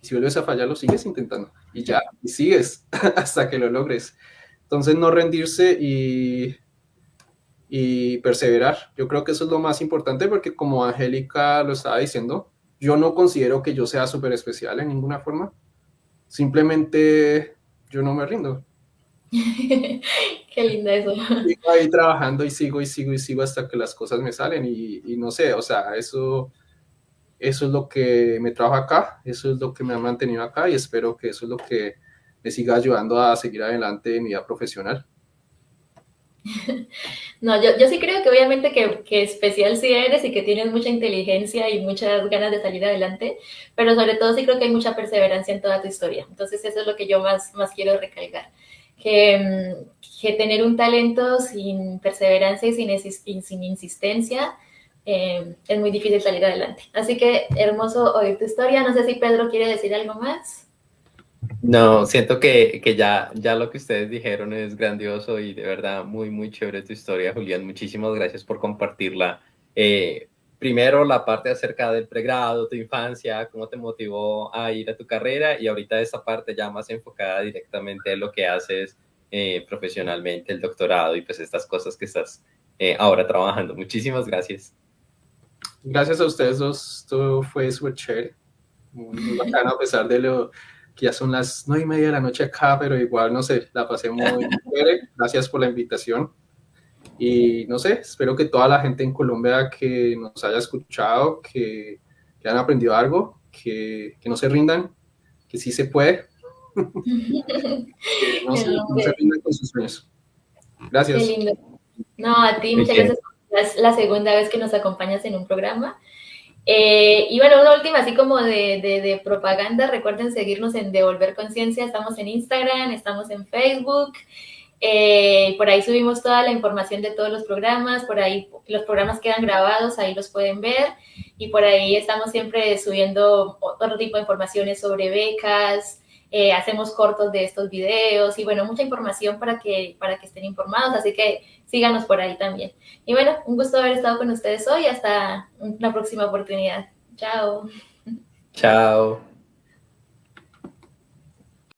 Y si vuelves a fallar, lo sigues intentando. Y ya, y sigues hasta que lo logres. Entonces, no rendirse y perseverar. Yo creo que eso es lo más importante porque como Angélica lo estaba diciendo, yo no considero que yo sea súper especial en ninguna forma. Simplemente yo no me rindo. Qué lindo eso. Sigo ahí trabajando y sigo y sigo y sigo hasta que las cosas me salen y no sé, o sea, eso es lo que me trajo acá, eso es lo que me ha mantenido acá y espero que eso es lo que me siga ayudando a seguir adelante en mi vida profesional. No, yo sí creo que obviamente que especial sí eres y que tienes mucha inteligencia y muchas ganas de salir adelante, pero sobre todo sí creo que hay mucha perseverancia en toda tu historia. Entonces eso es lo que yo más quiero recalcar, que tener un talento sin perseverancia y sin insistencia es muy difícil salir adelante. Así que hermoso oír tu historia. No sé si Pedro quiere decir algo más. No, siento que ya lo que ustedes dijeron es grandioso y de verdad muy, muy chévere tu historia, Julián. Muchísimas gracias por compartirla. Primero, la parte acerca del pregrado, tu infancia, cómo te motivó a ir a tu carrera y ahorita esta parte ya más enfocada directamente en lo que haces profesionalmente, el doctorado y pues estas cosas que estás ahora trabajando. Muchísimas gracias. Gracias a ustedes dos, todo fue súper chévere, muy bacano a pesar de lo que ya son las 9:30 de la noche acá, pero igual, no sé, la pasé muy chévere. Gracias por la invitación. Y no sé, espero que toda la gente en Colombia que nos haya escuchado, que han aprendido algo, que no se rindan, que sí se puede, que no se rindan con sus sueños. Qué Gracias. lindo. No, a ti, Muy muchas bien. gracias. Es la segunda vez que nos acompañas en un programa. Y bueno, una última así como de propaganda, recuerden seguirnos en Devolver Conciencia, estamos en Instagram, estamos en Facebook, por ahí subimos toda la información de todos los programas, por ahí los programas quedan grabados, ahí los pueden ver, y por ahí estamos siempre subiendo otro tipo de informaciones sobre becas, hacemos cortos de estos videos, y bueno, mucha información para que estén informados, así que síganos por ahí también. Y bueno, un gusto haber estado con ustedes hoy. Hasta una próxima oportunidad. Chao. Chao.